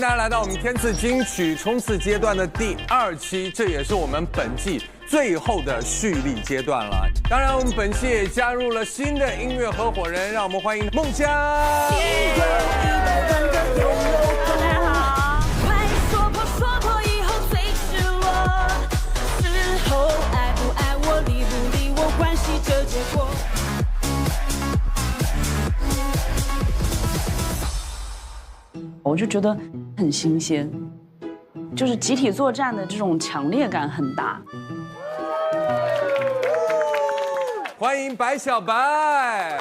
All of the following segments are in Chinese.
大家来到我们天赐金曲冲刺阶段的第2期，这也是我们本季最后的蓄力阶段了。当然，我们本期也加入了新的音乐合伙人，让我们欢迎孟佳。大家好。快说破以后最赤裸，事后爱不爱我，理不理我，关系这结果。我就觉得很新鲜，就是集体作战的这种强烈感很大。欢迎白小白。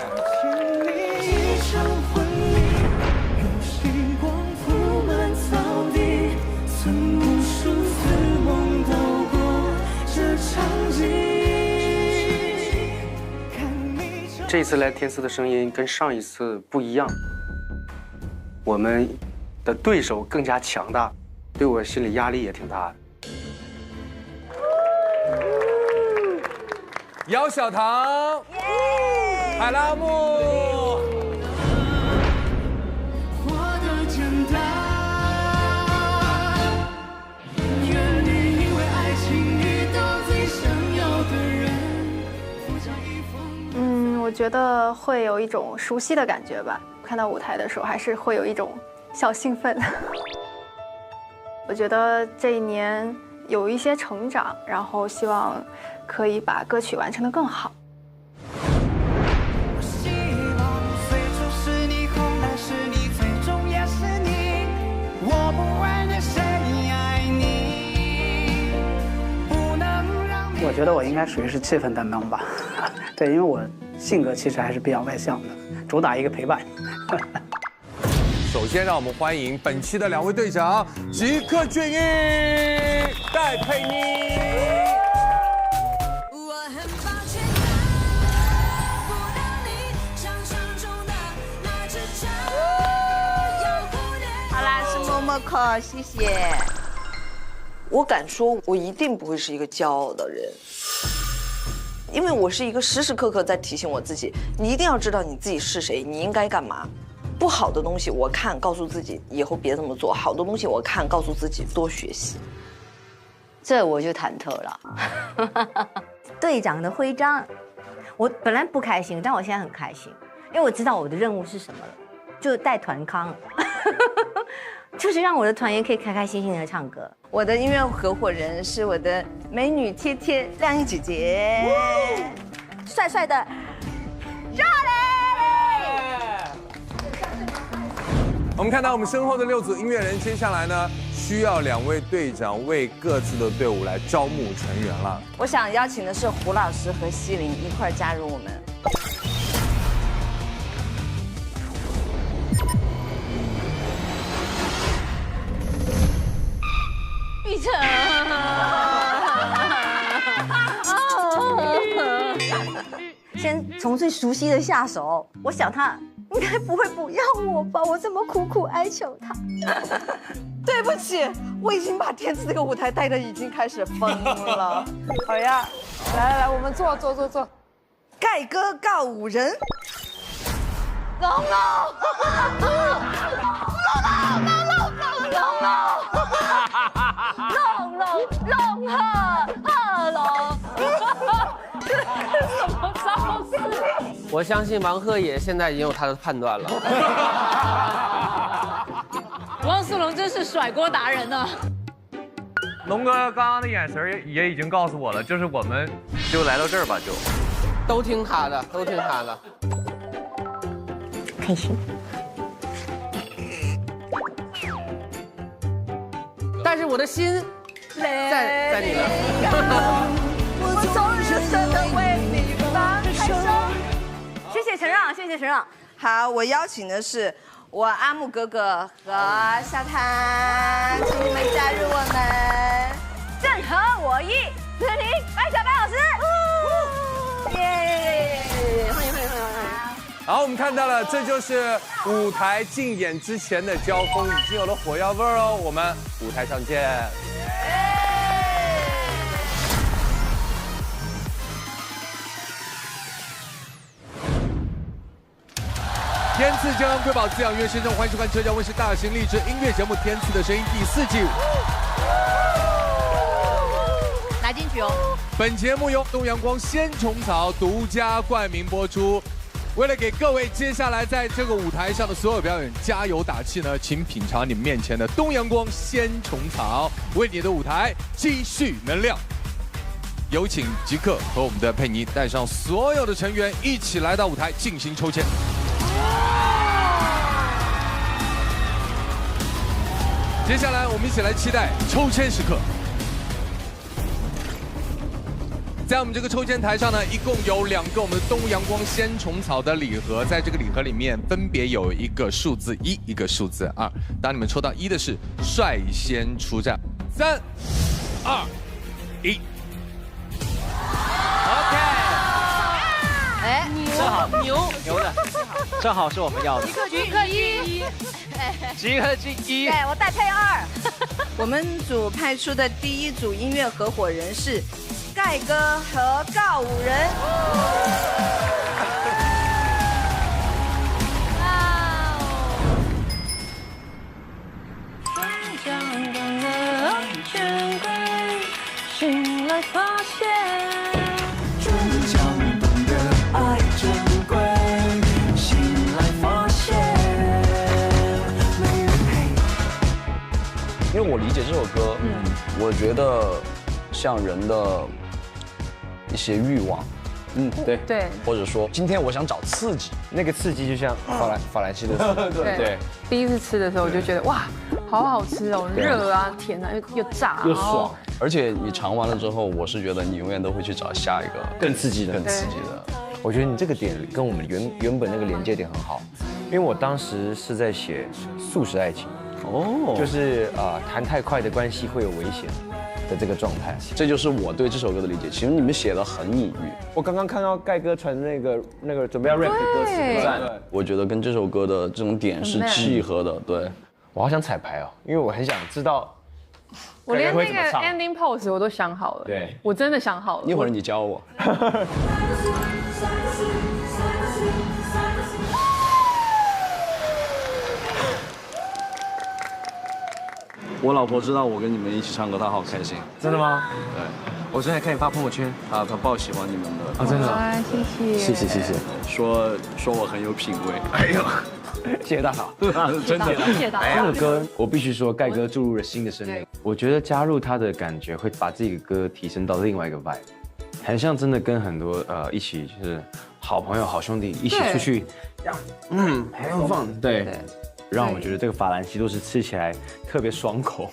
这次来天赐的声音跟上一次不一样，我们的对手更加强大，对我心理压力也挺大的。姚小棠，海拉木，我觉得会有一种熟悉的感觉吧。看到舞台的时候，还是会有一种小兴奋。我觉得这一年有一些成长，然后希望可以把歌曲完成得更好。我觉得我应该属于是气氛担当吧，对，因为我性格其实还是比较外向的，主打一个陪伴。首先，让我们欢迎本期的2位队长：吉克隽逸、戴佩妮。好啦，是默默口，谢谢。我敢说，我一定不会是一个骄傲的人，因为我是一个时时刻刻在提醒我自己，你一定要知道你自己是谁，你应该干嘛。不好的东西我看，告诉自己以后别这么做；好的东西我看，告诉自己多学习。这我就忐忑了。队长的徽章，我本来不开心，但我现在很开心，因为我知道我的任务是什么了，就是带团康。就是让我的团员可以开开心心的唱歌。我的音乐合伙人是我的美女贴贴亮一姐姐，帅帅的赵雷。我们看到我们身后的6组音乐人，接下来呢，需要2位队长为各自的队伍来招募成员了。我想邀请的是胡老师和西林一块加入我们。玉成，先从最熟悉的下手。我想他应该不会不要我吧？我这么苦苦哀求他。对不起，我已经把天赐这个舞台带的已经开始疯了。好呀，来，我们坐。盖歌告五人。龙龙，什么招式？我相信王鹤野现在已经有他的判断了。汪苏泷真是甩锅达人呢。龙哥刚刚的眼神也已经告诉我了，就是我们就来到这儿吧，就都听他的。开心。但是我的心在你那。我终于真的为你放开手。谢谢陈让，谢谢陈让。好，我邀请的是我阿木哥哥和沙滩，请你们加入我们。正合我意，子婷、白小白老师。耶！欢迎。好，我们看到了，这就是舞台竞演之前的交锋，已经有了火药味儿哦。我们舞台上见。天赐健康瑰宝滋养院先生，欢迎收看浙江卫视大型励志音乐节目《天赐的声音》第4季。拿进去哦。本节目由东阳光鲜虫草独家冠名播出。为了给各位接下来在这个舞台上的所有表演加油打气呢，请品尝你们面前的东阳光鲜虫草，为你的舞台积蓄能量。有请即刻和我们的佩妮带上所有的成员一起来到舞台进行抽签。接下来我们一起来期待抽签时刻。在我们这个抽签台上呢，一共有2个我们的东阳光鲜虫草的礼盒，在这个礼盒里面分别有一个数字1，一个数字2。当你们抽到1的是率先出战，3、2、1。OK， 哎，牛的，正好是我们要的。即刻1，即刻进1。对，我带配2。我们组派出的第1组音乐合伙人是盖哥和告五人。醒来发现，终将懂得爱珍贵。醒来发现，没人陪。因为我理解这首歌，我觉得像人的一些欲望，对，或者说今天我想找刺激，那个刺激就像法兰西的对。第一次吃的时候我就觉得哇，好好吃哦，热啊，甜啊，又炸，又爽。而且你尝完了之后，我是觉得你永远都会去找下一个更刺激的。我觉得你这个点跟我们原本那个连接点很好，因为我当时是在写速食爱情，就是谈太快的关系会有危险的这个状态，这就是我对这首歌的理解。其实你们写的很隐喻。我刚刚看到盖哥传那个准备要 rap 的歌词，我觉得跟这首歌的这种点是契合的。对，我好想彩排哦，因为我很想知道。我连那个 ending pose 我都想好了，对，我真的想好了。一会儿你教我。我老婆知道我跟你们一起唱歌，她好开心。真的吗？对，我昨天还看你发朋友圈，她爆喜欢你们的。真的。谢谢。说我很有品味。哎呦，谢谢大嫂，真的。谢谢大这嫂。首歌我必须说，盖哥注入了新的生命。我觉得加入他的感觉会把这个歌提升到另外一个 vibe， 很像真的跟很多一起就是好朋友、好兄弟一起出去，很有 fun。对。让我觉得这个法兰西都是吃起来特别爽口。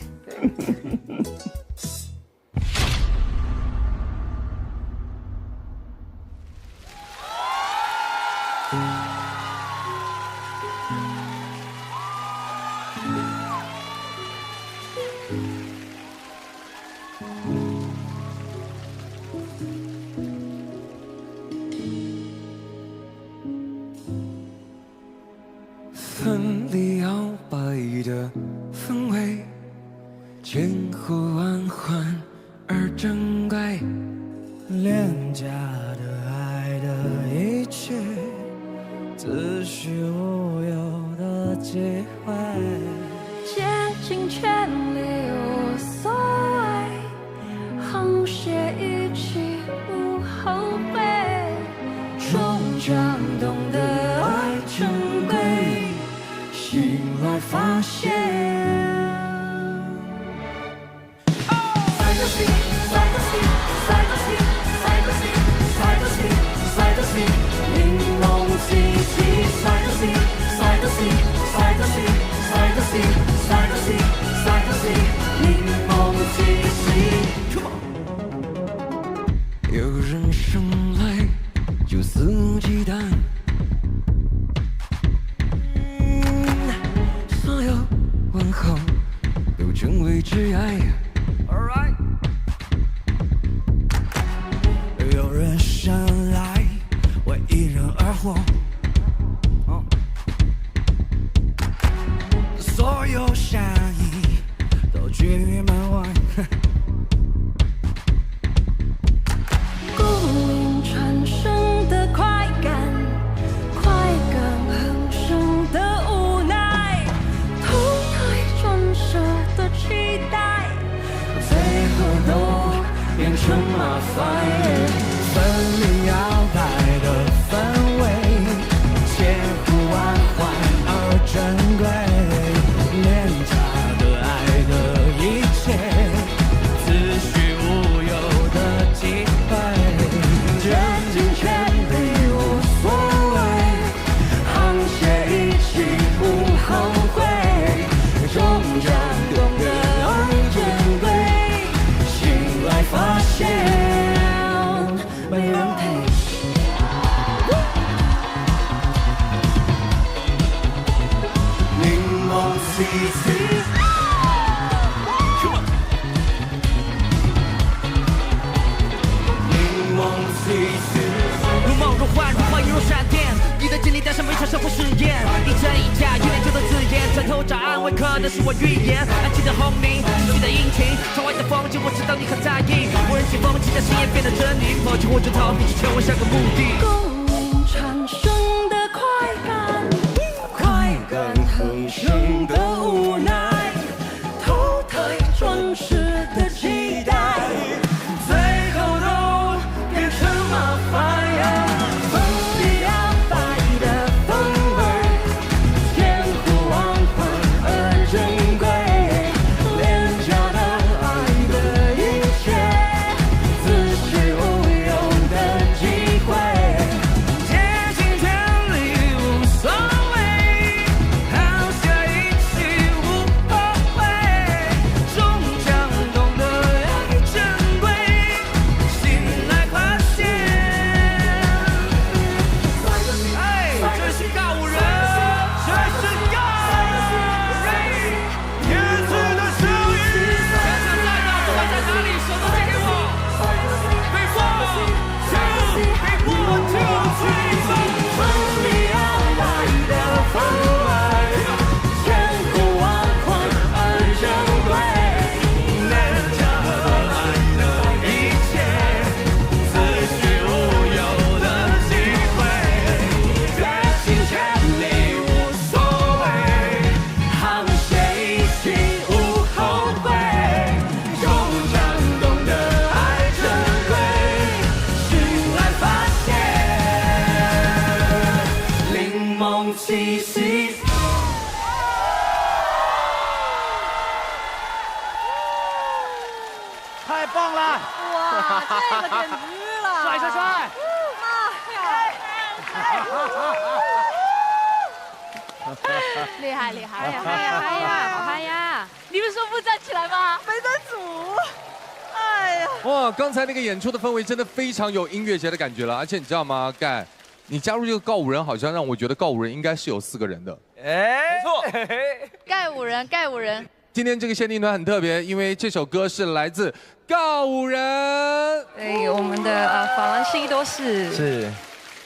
奋力摇摆的氛围，千呼万唤而珍贵，廉价的爱的一切，子虚乌有的机会，竭尽全力无所谓，沆瀣一气无后悔，终将懂得爱珍贵。醒来发现，柠檬奇迹，柠檬奇迹。有人生来就肆无忌惮。问候都成为挚爱。有人生来为一人而活，所有善意都拒于门外。孤零产生的快感，快感横生成麻烦。分离摇摆的氛围，千呼万唤而珍贵，廉价的爱的一切，子虚乌有的机会，竭尽全力无所谓，沆瀣一气不后悔，终将懂得爱珍贵，醒来发现没人陪。柠檬 CC， 柠檬 CC， 如梦如幻，如幻如闪电，你的经历带上每场社会实验，一真一假，一念就的字眼，转头找安慰，可能是我预言。安静的轰鸣，持续的引擎，窗外的风景，我知道你很在意。无人起风，期待誓言变得真理，放弃或者逃避，只求我下个目的。共鸣产生的快感，快感横生的无奈，投胎转世的期待，最后都变成麻烦呀。分离摇摆的氛围，千呼万唤而珍贵，廉价的爱的一切，子虚乌有的机会，竭尽全力无所谓，沆瀣一气无后悔，终将懂得爱珍贵，醒来发现。这是告五人，这是告人，叶子的声音。现在在哪？不管在哪里，手都借给我。Before two, before two, three, four。分离摇摆的氛围，千呼万唤而珍贵，廉价的爱的一切，子虚乌有的机会，竭尽全力无所谓，沆瀣一气无后悔，终将懂得爱珍贵，醒来发现柠檬气息。太棒了！哇，这个简直了！帅帅帅！厉害厉害！哎呀嗨呀嗨呀，好嗨呀！你们说不站起来吗？没站组。哎呀，哇，刚才那个演出的氛围真的非常有音乐节的感觉了，而且你知道吗，盖，你加入这个告五人，好像让我觉得告五人应该是有4个人的。哎，没错，盖五人，盖五人。今天这个限定团很特别，因为这首歌是来自告五人。对，我们的法兰西多士。是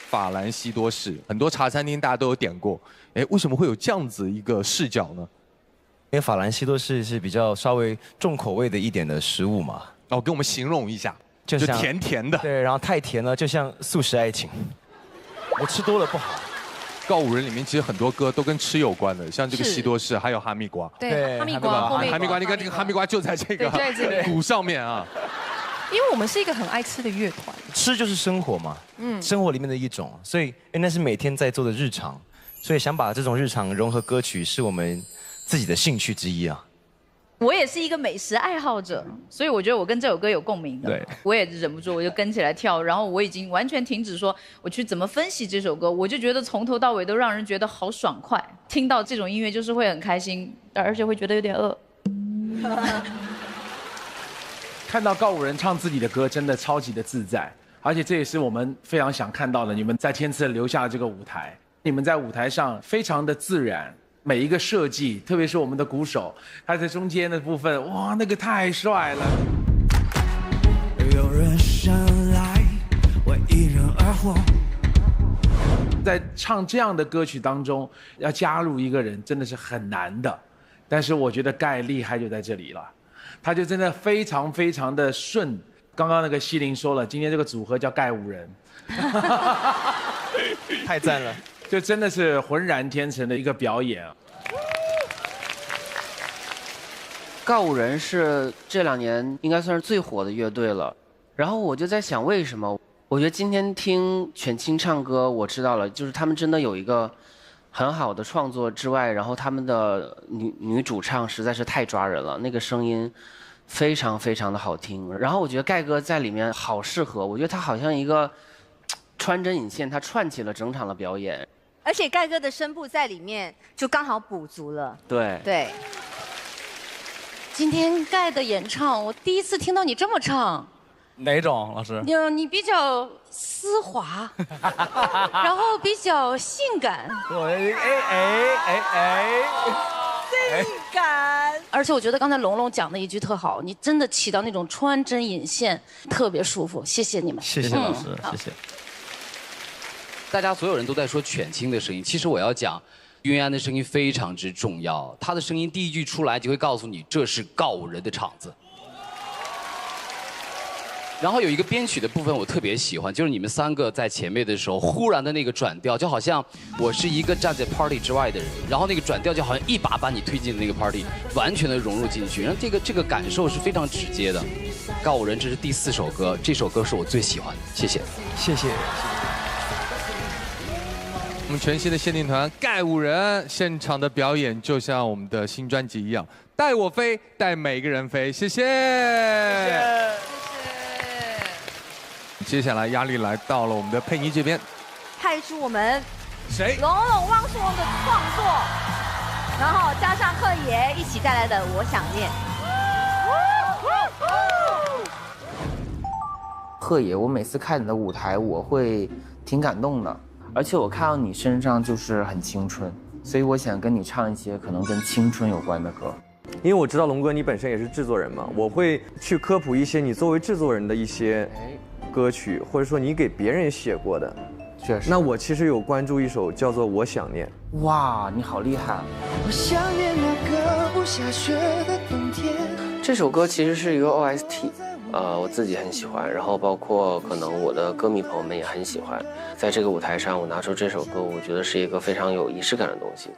法兰西多士，很多茶餐厅大家都有点过。哎，为什么会有这样子一个视角呢？因为法兰西多士是比较稍微重口味的一点的食物嘛。哦，跟我们形容一下，就像甜甜的。对，然后太甜了，就像速食爱情。我吃多了不好。告五人里面其实很多歌都跟吃有关的，像这个西多士，还有哈密瓜。对，哈密瓜，哈密瓜，你看这个哈密瓜就在这个鼓上面啊。因为我们是一个很爱吃的乐团，吃就是生活嘛，生活里面的一种，所以因为那是每天在做的日常，所以想把这种日常融合歌曲，是我们自己的兴趣之一啊。我也是一个美食爱好者，所以我觉得我跟这首歌有共鸣的。对，我也忍不住，我就跟起来跳，然后我已经完全停止说我去怎么分析这首歌，我就觉得从头到尾都让人觉得好爽快，听到这种音乐就是会很开心，而且会觉得有点饿。看到告五人唱自己的歌，真的超级的自在，而且这也是我们非常想看到的。你们在天赐留下了这个舞台，你们在舞台上非常的自然。每一个设计，特别是我们的鼓手，他在中间的部分，哇，那个太帅了。有人生来为一人而活。在唱这样的歌曲当中，要加入一个人真的是很难的，但是我觉得盖厉害就在这里了，他就真的非常非常的顺。刚刚那个西林说了，今天这个组合叫盖五人，太赞了。就真的是浑然天成的一个表演啊！告五人是这2年应该算是最火的乐队了，然后我就在想为什么？我觉得今天听犬青唱歌，我知道了，就是他们真的有一个很好的创作之外，然后他们的女主唱实在是太抓人了，那个声音非常非常的好听。然后我觉得盖哥在里面好适合，我觉得他好像一个穿针引线，他串起了整场的表演。而且盖哥的声部在里面就刚好补足了。对对。今天盖的演唱，我第一次听到你这么唱。哪种老师？你比较丝滑，然后比较性感。性感。而且我觉得刚才龙龙讲的一句特好，你真的起到那种穿针引线，特别舒服。谢谢你们。谢谢老师，谢谢。大家所有人都在说犬青的声音，其实我要讲，云安的声音非常之重要。他的声音第一句出来就会告诉你，这是告五人的场子。然后有一个编曲的部分我特别喜欢，就是你们3个在前面的时候，忽然的那个转调，就好像我是一个站在 party 之外的人，然后那个转调就好像一把你推进那个 party， 完全的融入进去，然后这个感受是非常直接的。告五人这是第4首歌，这首歌是我最喜欢的，谢谢。谢谢。我们全新的限定团盖五人现场的表演，就像我们的新专辑一样，带我飞，带每个人飞，谢谢。谢谢。接下来压力来到了我们的佩妮这边，派出我们谁？龙龙汪苏泷的创作，然后加上贺爷一起带来的《我想念》。贺爷，我每次看你的舞台，我会挺感动的，而且我看到你身上就是很青春，所以我想跟你唱一些可能跟青春有关的歌。因为我知道龙哥你本身也是制作人嘛，我会去科普一些你作为制作人的一些歌曲，或者说你给别人写过的。确实。那我其实有关注一首叫做《我想念》。哇，你好厉害！我想念那个不下雪的冬天。这首歌其实是一个 OST， 我自己很喜欢，然后包括可能我的歌迷朋友们也很喜欢。在这个舞台上，我拿出这首歌，我觉得是一个非常有仪式感的东西。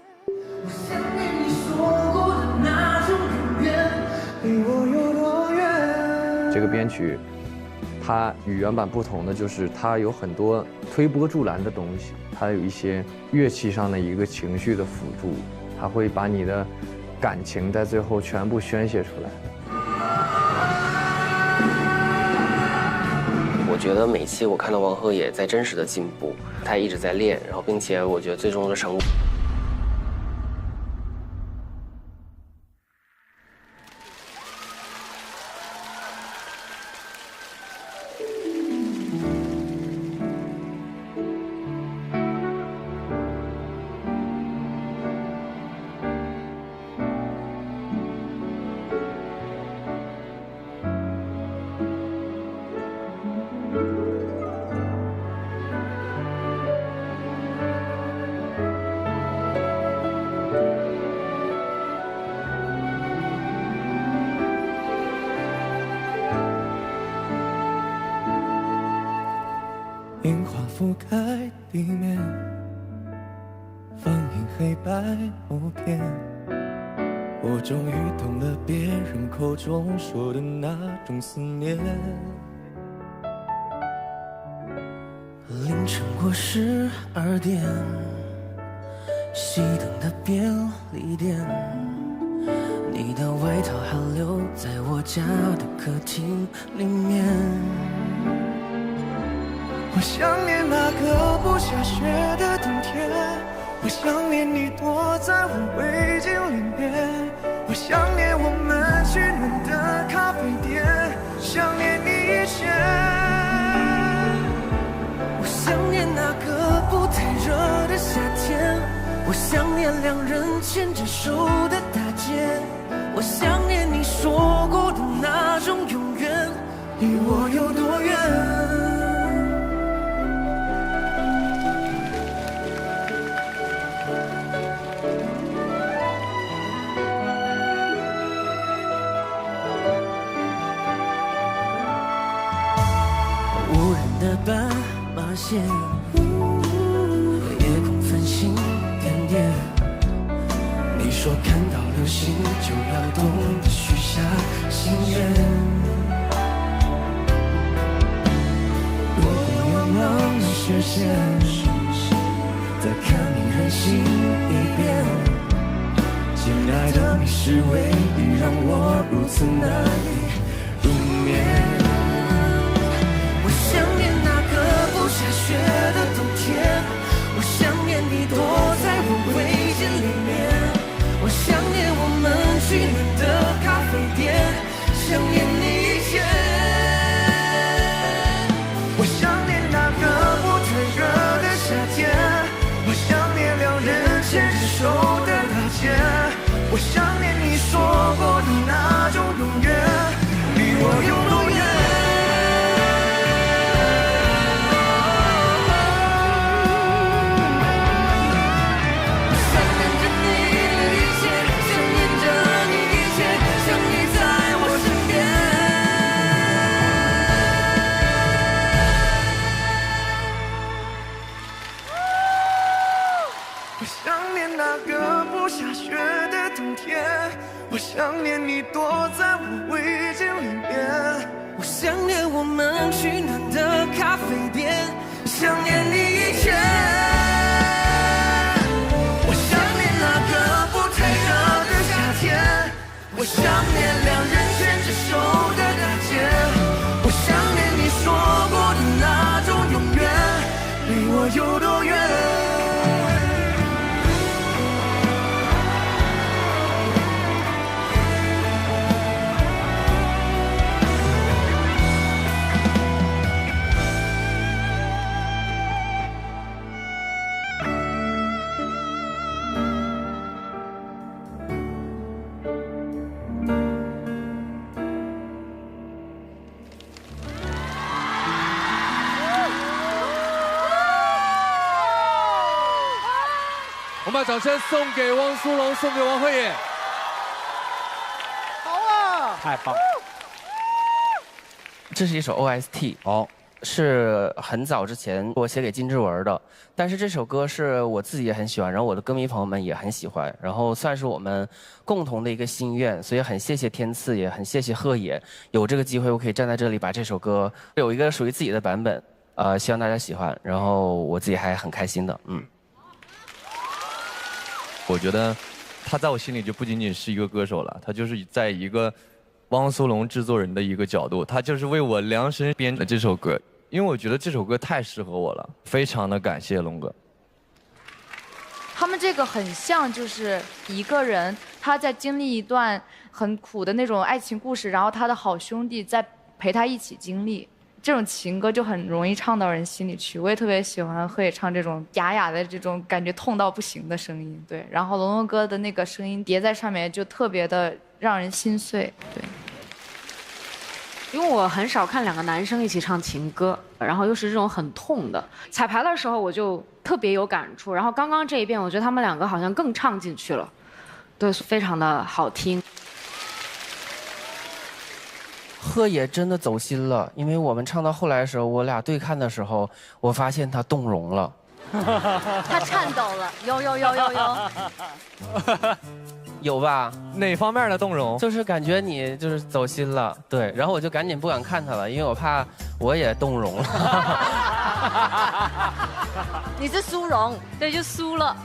这个编曲，它与原版不同的就是它有很多推波助澜的东西，它有一些乐器上的一个情绪的辅助，它会把你的感情在最后全部宣泄出来。我觉得每期我看到王鹤也在真实的进步，他也一直在练，然后并且我觉得最终的成果。樱花覆盖地面，放映黑白默片。我终于懂了别人口中说的那种思念。凌晨过12点，熄灯的便利店，你的外套还留在我家的客厅里面。我想念那个不下雪的冬天，我想念你躲在我围巾里面，我想念我们取暖的咖啡店，想念你一切。我想念那个不太热的夏天，我想念两人牵着手的大街，我想念你说过的那种永远，离我有多远？无人的斑马线，夜空繁星点点。你说看到流星就要懂得许下心愿。线，再看你任性一遍。亲爱的，你是唯一让我如此难以入眠。我想念那个不下雪的冬天，我想念你躲在我围巾里面，我想念我们去年的咖啡店，想念你一切。我想念那个不太热的夏天，我想念两人牵着手的大街，我想念你说过的那种永远，离我有多远？我想念着你的一切，想念着你一切，想你在我身边。我想念那个不下雪的冬天，我想念你躲在我围巾里面，我想念我们去年的咖啡店，想念你一切。我想念那个不太热的夏天，我想念两人牵着手的大街，我想念你说过的那种永远，离我有多远？我们把掌声送给汪苏泷，送给王慧妍。好啊，太棒！这是一首 OST 哦，是很早之前我写给金志文的，但是这首歌是我自己也很喜欢，然后我的歌迷朋友们也很喜欢，然后算是我们共同的一个心愿，所以很谢谢天赐，也很谢谢鹤野，有这个机会我可以站在这里把这首歌有一个属于自己的版本，希望大家喜欢，然后我自己还很开心的，我觉得他在我心里就不仅仅是一个歌手了，他就是在一个汪苏泷制作人的一个角度，他就是为我量身编的这首歌，因为我觉得这首歌太适合我了，非常的感谢龙哥。他们这个很像，就是一个人他在经历一段很苦的那种爱情故事，然后他的好兄弟在陪他一起经历。这种情歌就很容易唱到人心里去，我也特别喜欢鹤野唱这种哑哑的这种感觉痛到不行的声音，对。然后龙龙哥的那个声音叠在上面，就特别的让人心碎，对。因为我很少看两个男生一起唱情歌，然后又是这种很痛的。彩排的时候我就特别有感触，然后刚刚这一遍，我觉得他们两个好像更唱进去了，对，非常的好听。鹤野真的走心了，因为我们唱到后来的时候，我俩对看的时候，我发现他动容了，他颤抖了，有，有吧？哪方面的动容？就是感觉你就是走心了，对。然后我就赶紧不敢看他了，因为我怕我也动容了。你是苏荣，对，就苏了。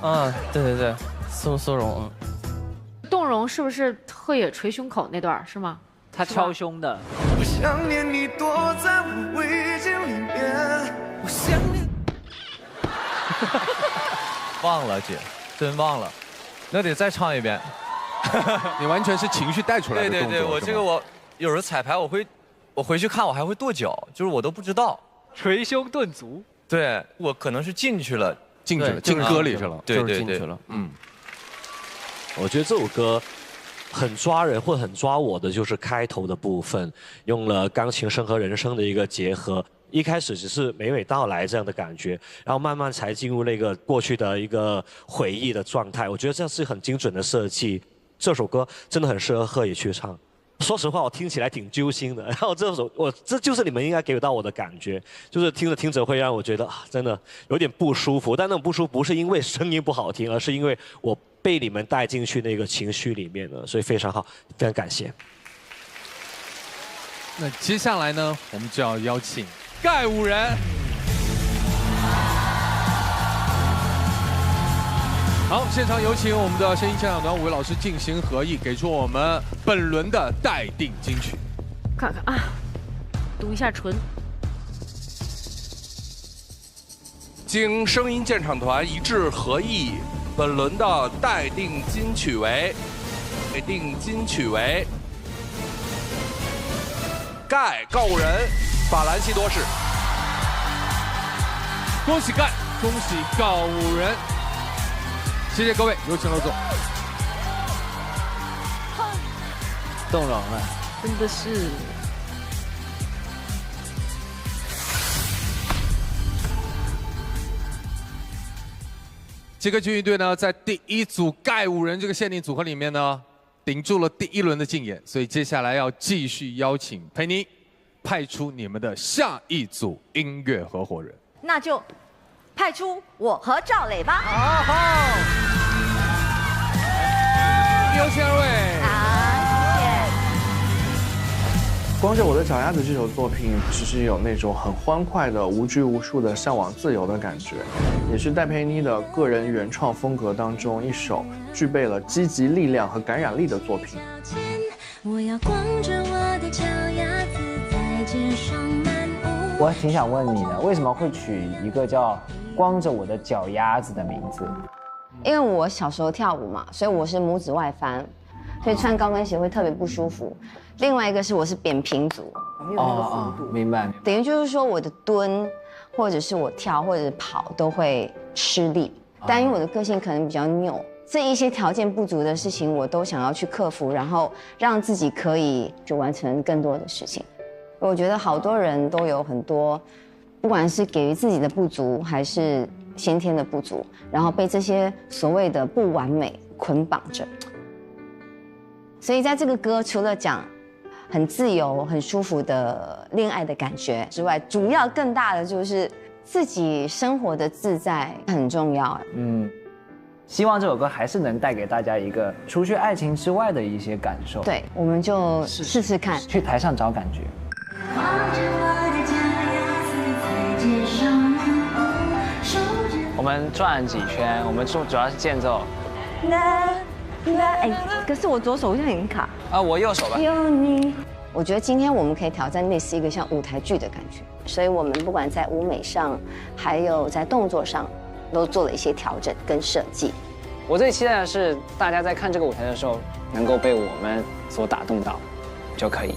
对，苏荣。动容是不是鹤野捶胸口那段是吗？他敲胸的。我想念你躲在我围巾里面，我想念。忘了姐，真忘了，那得再唱一遍。你完全是情绪带出来的动作。对，我这个我有时候彩排我回去看我还会跺脚，就是我都不知道。捶胸顿足。对，我可能是进去了，进歌里去了。对，进去了。我觉得这首歌很抓人或很抓我的就是开头的部分，用了钢琴声和人声的一个结合。一开始只是娓娓道来这样的感觉，然后慢慢才进入那个过去的一个回忆的状态。我觉得这是很精准的设计。这首歌真的很适合鹤野去唱。说实话，我听起来挺揪心的。然后这就是你们应该给到我的感觉，就是听着听着会让我觉得真的有点不舒服。但那种不舒服不是因为声音不好听，而是因为我被你们带进去那个情绪里面了，所以非常好，非常感谢。那接下来呢，我们就要邀请盖五人。好，现场有请我们的声音现场团5位老师进行合议，给出我们本轮的待定金曲。看看啊，读一下唇。经声音鉴赏团一致合议，本轮的待定金曲为盖告五人，法兰西多士。恭喜盖，恭喜告五人。谢谢各位，有请落座。动容了，真的是。杰克军乐队呢，在第一组盖五人这个限定组合里面呢，顶住了第1轮的竞演，所以接下来要继续邀请佩妮派出你们的下一组音乐合伙人。那就派出我和赵磊吧。好，有请2位。光着我的脚丫子这首作品，其实有那种很欢快的、无拘无束的向往自由的感觉，也是戴佩妮的个人原创风格当中一首具备了积极力量和感染力的作品。我要光着我的脚丫子在街上漫步。我挺想问你的，为什么会取一个叫“光着我的脚丫子”的名字？因为我小时候跳舞嘛，所以我是拇指外翻，所以穿高跟鞋会特别不舒服。另外一个是我是扁平足，没有那个幅度。明白。等于就是说我的蹲，或者是我跳，或者是跑都会吃力。但因为我的个性可能比较拗，这一些条件不足的事情，我都想要去克服，然后让自己可以就完成更多的事情。我觉得好多人都有很多，不管是给予自己的不足，还是先天的不足，然后被这些所谓的不完美捆绑着。所以在这个歌除了讲很自由、很舒服的恋爱的感觉之外，主要更大的就是自己生活的自在很重要。希望这首歌还是能带给大家一个除去爱情之外的一些感受。对，我们就试试看，去台上找感觉。我们转几圈，我们主要是间奏。哎，可是我左手好像很卡啊，我右手吧。有你，我觉得今天我们可以挑战类似一个像舞台剧的感觉，所以我们不管在舞美上，还有在动作上，都做了一些调整跟设计。我最期待的是大家在看这个舞台的时候，能够被我们所打动到，就可以。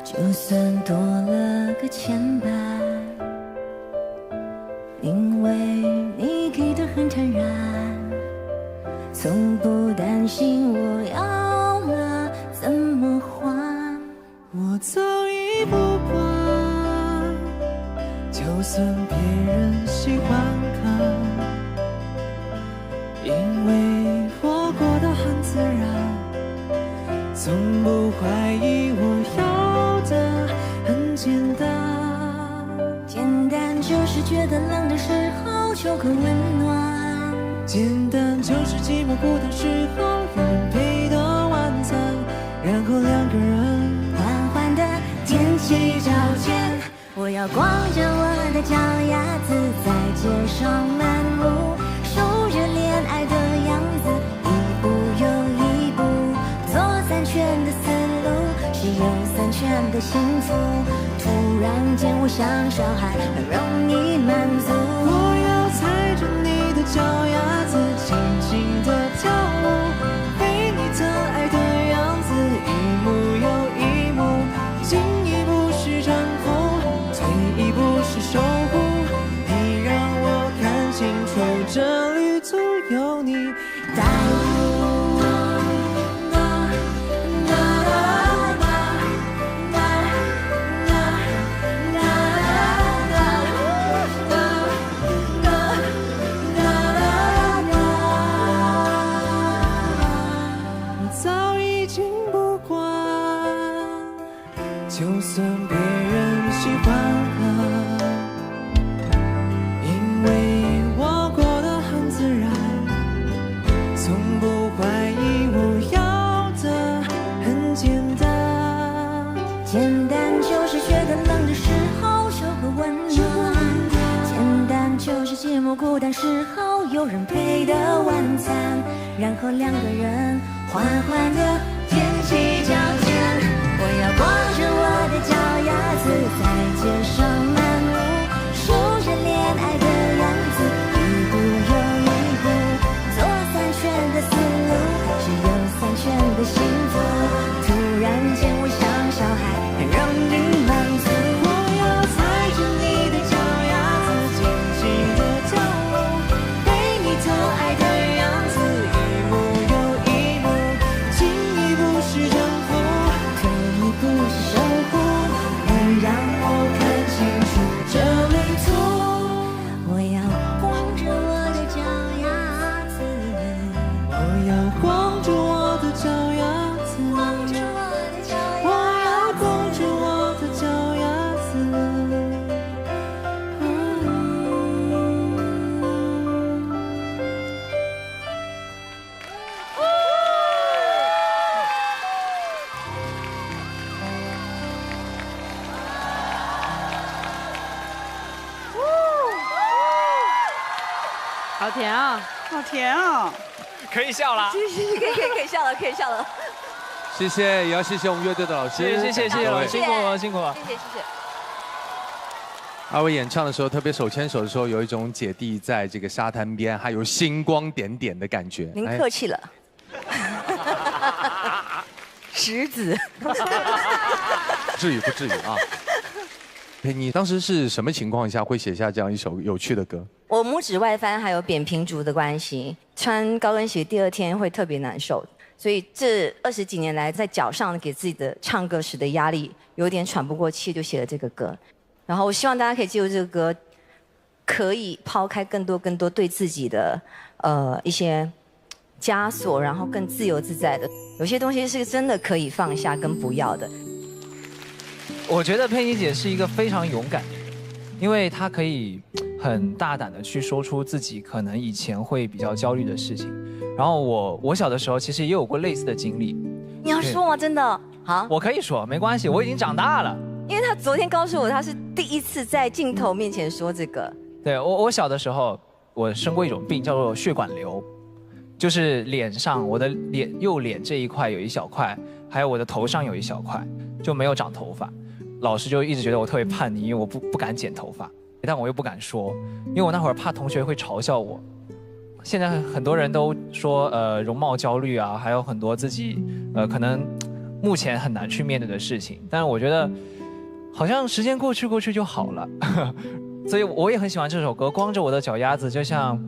就算多了个牵绊，因为你给的很坦然，从不担心我要了怎么还。我早已不管，就算别人喜欢看，因为我过得很自然，从不怀疑我要的很简单。简单就是觉得冷的时候求个温暖，简单就是寂寞孤单时候有人陪的晚餐，然后两个人缓缓地踮起脚尖。我要光着我的脚丫子在街上漫步，守着恋爱的样子，一步又一步，左3圈的思路是右3圈的幸福。突然间我像小孩，很容易满足。我要踩着你的脚丫子，轻轻地跳舞，被你的爱的样子一幕又一幕，进一步是征服，退一步是守护，你让我看清楚这已经不管，就算别人喜欢因为我过得很自然，从不怀疑我要的很简单。简单就是觉得冷的时候有个温暖，简单就是寂寞孤单时候有人陪的晚餐，然后两个人缓缓地踮起脚尖。我要光着我的脚丫子在街上漫步，数着恋爱的样子，一步又一步，做3圈的思路，只有3圈的幸福。突然间我像小孩，很容易满足。我要踩着你的脚丫子，紧紧地跳舞，被你疼爱的样子，一步又一步，进一步是征服，退一步是守护，能让我看清楚这旅途。我要光着我的脚丫子，我要光着我的脚丫子，我要光着我的脚丫子。好甜啊，好甜啊！可以笑了，可以笑了，可以笑了。谢谢，也要谢谢我们乐队的老师，谢谢老师，辛苦了，辛苦了。谢谢。二位演唱的时候，特别手牵手的时候，有一种姐弟在这个沙滩边，还有星光点点的感觉。您客气了。石子。至于不至于啊？你当时是什么情况下会写下这样一首有趣的歌？我拇指外翻还有扁平足的关系，穿高跟鞋第2天会特别难受，所以这20几年来在脚上给自己的唱歌时的压力有点喘不过气，就写了这个歌。然后我希望大家可以借由这个歌，可以抛开更多对自己的一些枷锁，然后更自由自在的。有些东西是真的可以放下跟不要的。我觉得佩妮姐是一个非常勇敢的人，因为她可以很大胆的去说出自己可能以前会比较焦虑的事情。然后我小的时候其实也有过类似的经历。你要说吗？真的？好，我可以说，没关系，我已经长大了。因为他昨天告诉我，他是第一次在镜头面前说这个。对，我小的时候，我生过一种病，叫做血管瘤，就是脸上我的右脸这一块有一小块，还有我的头上有一小块，就没有长头发。老师就一直觉得我特别叛逆，因为我不敢剪头发，但我又不敢说，因为我那会儿怕同学会嘲笑我。现在很多人都说容貌焦虑啊，还有很多自己可能目前很难去面对的事情，但是我觉得好像时间过去就好了。所以我也很喜欢这首歌，光着我的脚丫子，就像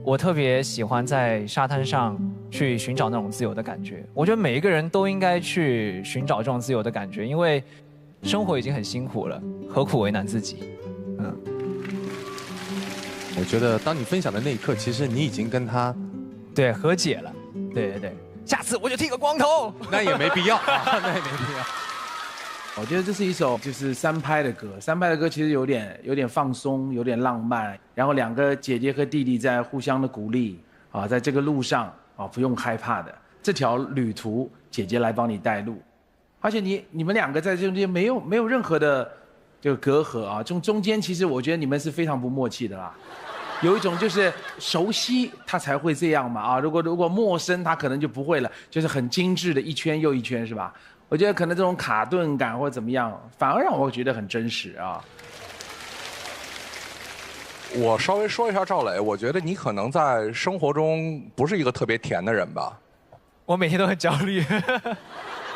我特别喜欢在沙滩上去寻找那种自由的感觉。我觉得每一个人都应该去寻找这种自由的感觉，因为生活已经很辛苦了，何苦为难自己？我觉得当你分享的那一刻，其实你已经跟他对和解了。对，下次我就剃个光头。那也没必要，那也没必要。我觉得这是一首就是3拍的歌，3拍的歌其实有点放松，有点浪漫，然后2个姐姐和弟弟在互相的鼓励啊，在这个路上啊不用害怕的，这条旅途姐姐来帮你带路，而且你们2个在中间没有任何的这个隔阂啊，中间其实我觉得你们是非常不默契的啦。有一种就是熟悉他才会这样嘛啊，如果陌生他可能就不会了，就是很精致的一圈又一圈是吧？我觉得可能这种卡顿感或者怎么样，反而让我觉得很真实啊。我稍微说一下赵磊，我觉得你可能在生活中不是一个特别甜的人吧？我每天都很焦虑。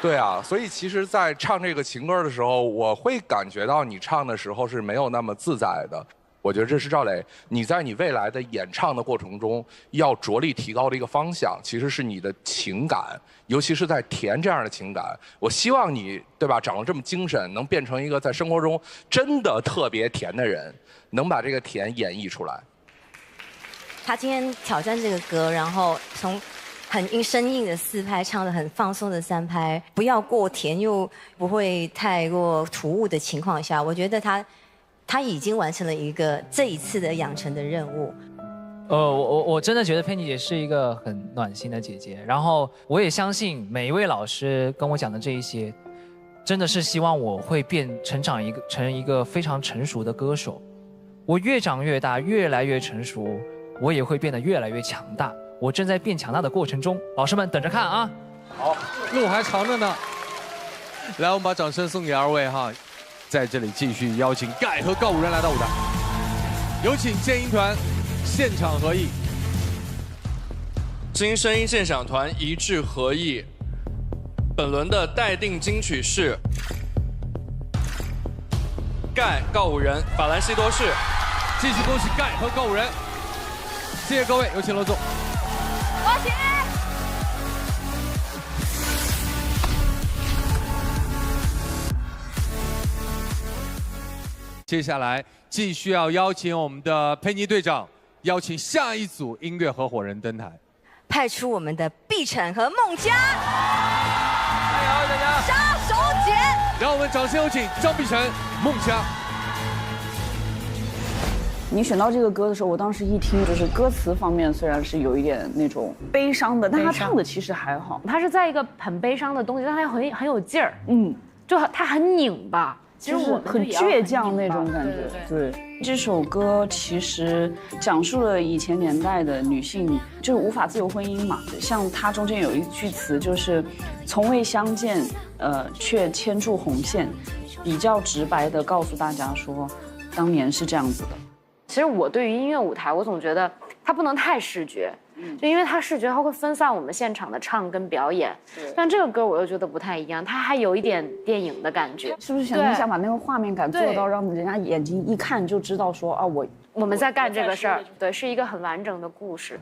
对啊，所以其实，在唱这个情歌的时候，我会感觉到你唱的时候是没有那么自在的。我觉得这是赵磊你在你未来的演唱的过程中要着力提高的一个方向，其实是你的情感，尤其是在甜这样的情感。我希望你对吧，长得这么精神，能变成一个在生活中真的特别甜的人，能把这个甜演绎出来。他今天挑战这个歌，然后从很生硬的4拍，唱得很放松的3拍，不要过甜又不会太过突兀的情况下，我觉得他已经完成了这一次的养成的任务。我真的觉得佩妮姐是一个很暖心的姐姐，然后我也相信每一位老师跟我讲的这一些，真的是希望我会成成一个非常成熟的歌手。我越长越大，越来越成熟，我也会变得越来越强大。我正在变强大的过程中，老师们等着看啊！好，路还长着呢。来，我们把掌声送给2位哈，在这里继续邀请盖和告五人来到舞台，有请剑音团现场合艺。金声音现场团一致合艺，本轮的待定金曲是盖告五人法兰西多士。继续恭喜盖和告五人，谢谢各位，有请落座。恭喜！接下来继续要邀请我们的佩妮队长，邀请下一组音乐合伙人登台，派出我们的碧晨和孟佳，加油大家！杀手锏！让我们掌声有请张碧晨、孟佳。你选到这个歌的时候，我当时一听，就是歌词方面虽然是有一点那种悲伤的，但他唱的其实还好。他是在一个很悲伤的东西，但他很有劲儿，就他很拧巴，其实我很倔强那种感觉。对，这首歌其实讲述了以前年代的女性就是无法自由婚姻嘛，像它中间有一句词就是从未相见，却牵住红线，比较直白的告诉大家说，当年是这样子的。其实我对于音乐舞台，我总觉得它不能太视觉，就因为它视觉它会分散我们现场的唱跟表演。但这个歌我又觉得不太一样，它还有一点电影的感觉，是不是想把那个画面感做到让人家眼睛一看就知道说啊我们在干这个事儿，对，是一个很完整的故事。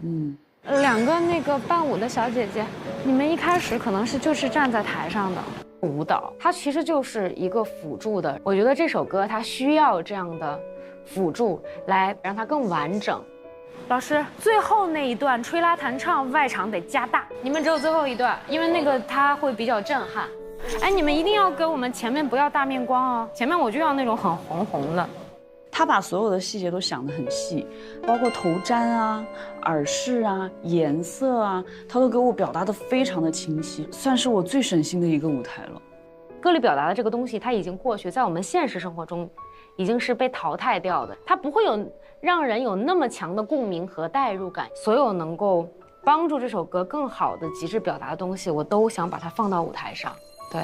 2个那个伴舞的小姐姐，你们一开始可能就是站在台上的舞蹈，它其实就是一个辅助的。我觉得这首歌它需要这样的辅助来让它更完整。老师，最后那一段吹拉弹唱外场得加大，你们只有最后一段，因为那个它会比较震撼。哎，你们一定要给我们前面不要大面光哦，前面我就要那种很红红的。他把所有的细节都想得很细，包括头簪啊、耳饰啊、颜色啊，他都给我表达得非常的清晰，算是我最省心的一个舞台了。歌里表达的这个东西，它已经过去，在我们现实生活中已经是被淘汰掉的，它不会让人有那么强的共鸣和代入感。所有能够帮助这首歌更好的极致表达的东西，我都想把它放到舞台上。对，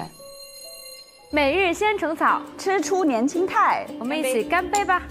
每日鲜橙草，吃出年轻态，我们一起干杯吧！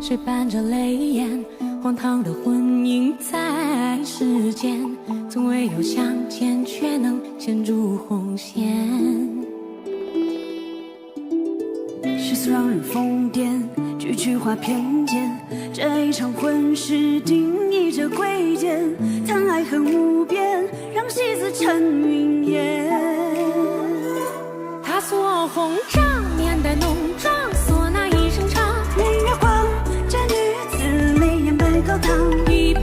谁伴着泪眼，荒唐的婚姻在世间，从未有相见，却能牵住红线。世俗让人疯癫，句句话偏见，这一场婚事定义着贵贱，贪爱恨无边，让戏子成云烟。她锁红帐，面带浓妆，唢呐一声唱，明月光，这女子眉眼白高堂，100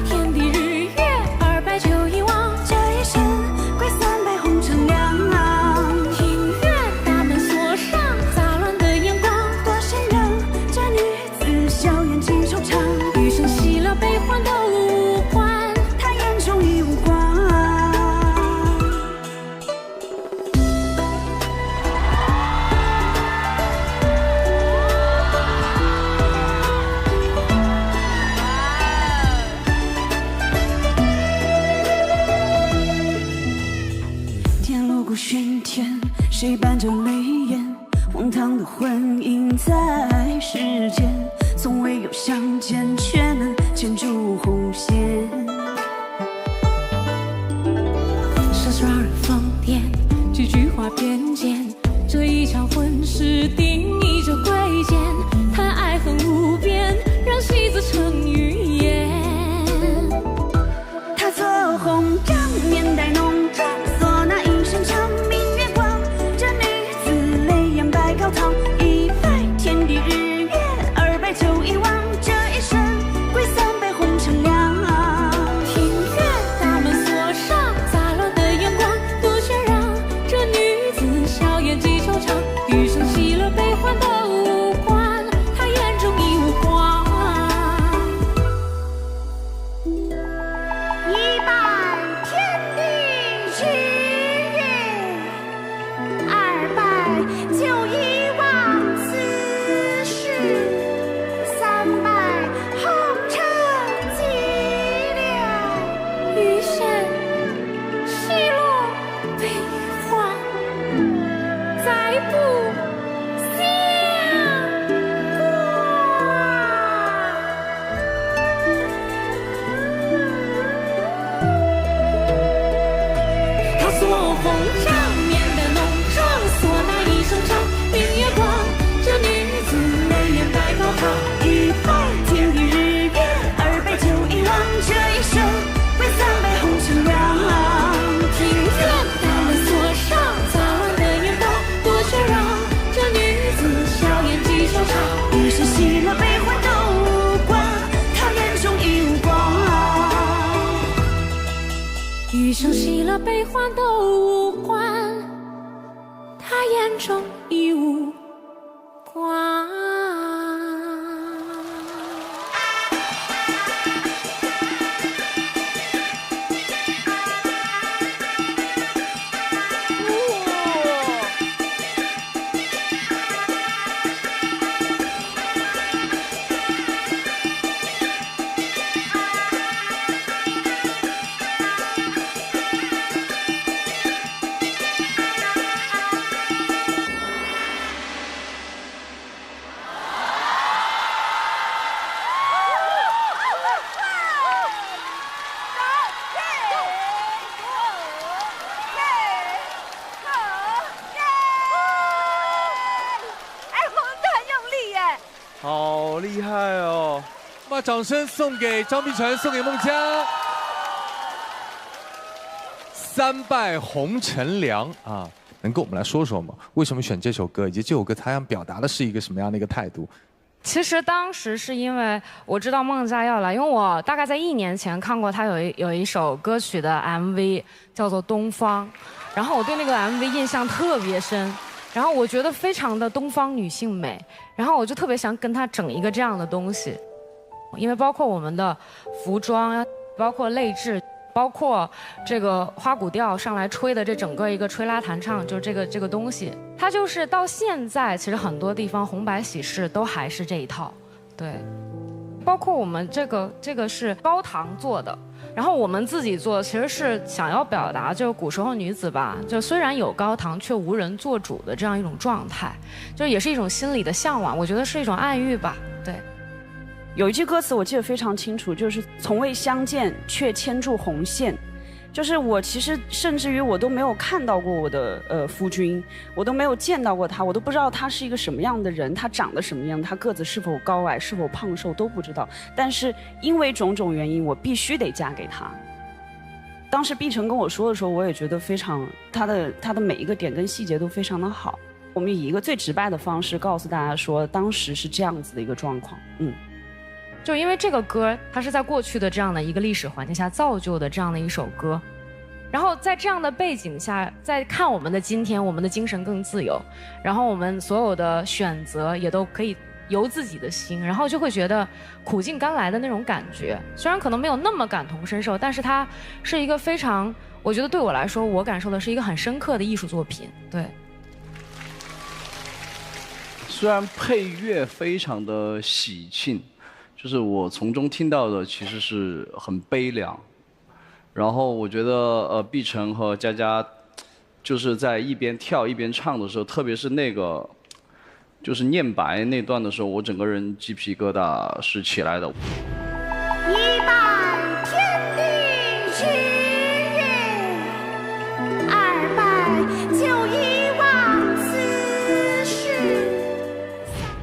天地日月，200酒一忘，这一生归300红尘两。庭院大门锁上，杂乱的眼光，多仙人，这女子笑颜尽收场，余生洗了悲欢都无关，她眼中已无光。喧天，谁伴着泪眼？荒唐的婚姻在世间，从未有相见，却能牵住红线。笑耍人疯癫，几句话偏见，这一场婚事定义着贵贱，谈爱恨无边，让戏子成语言。他做红帐，面带浓妆，唢呐一声唱明月光。这女子泪眼白高堂，一拜天地日月，二拜酒一汪，这一生归三杯红尘凉。庭院大门锁上，杂乱的眼光多喧嚷。这女子笑颜几惆怅，余生喜乐悲欢都无关，她眼中已无光。一拜天地日月，二拜酒一汪此事，三拜红尘寂寥。余生喜乐悲欢再不相他所红帐，面带浓妆，唢呐一声唱明月光。这女子泪眼白高堂，一拜天地日月，二拜酒一汪，这一生归三杯红尘凉。庭院大门锁上，杂乱的眼光多喧嚷。这女子笑颜几惆怅，余生喜乐悲欢都无关，她眼中已无光。余生喜乐悲欢都无关，他眼中已无光。好厉害哦！把掌声送给张碧晨，送给孟佳。三拜红尘凉啊，能跟我们来说说吗？为什么选这首歌，以及这首歌他想表达的是一个什么样的一个态度？其实当时是因为我知道孟佳要来，因为我大概在1年前看过他有一首歌曲的 MV 叫做《东方》，然后我对那个 MV 印象特别深，然后我觉得非常的东方女性美，然后我就特别想跟他整一个这样的东西，因为包括我们的服装，包括泪痣，包括这个花鼓调上来吹的这整个一个吹拉弹唱，就是这个东西，它就是到现在其实很多地方红白喜事都还是这一套，对，包括我们这个是高堂做的，然后我们自己做其实是想要表达就是古时候女子吧，就虽然有高堂却无人做主的这样一种状态，就是也是一种心理的向往，我觉得是一种暗喻吧，对。有一句歌词我记得非常清楚，就是从未相见却牵住红线。就是我其实甚至于我都没有看到过我的夫君，我都没有见到过他，我都不知道他是一个什么样的人，他长得什么样，他个子是否高矮，是否胖瘦都不知道。但是因为种种原因，我必须得嫁给他。当时碧晨跟我说的时候，我也觉得非常，他的每一个点跟细节都非常的好。我们以一个最直白的方式告诉大家说，当时是这样子的一个状况，就因为这个歌，它是在过去的这样的一个历史环境下造就的这样的一首歌，然后在这样的背景下，再看我们的今天，我们的精神更自由，然后我们所有的选择也都可以由自己的心，然后就会觉得苦尽甘来的那种感觉。虽然可能没有那么感同身受，但是它是一个非常，我觉得对我来说，我感受的是一个很深刻的艺术作品。对。虽然配乐非常的喜庆。就是我从中听到的其实是很悲凉，然后我觉得碧晨和佳佳就是在一边跳一边唱的时候，特别是那个就是念白那段的时候，我整个人鸡皮疙瘩是起来的。一拜天地日月，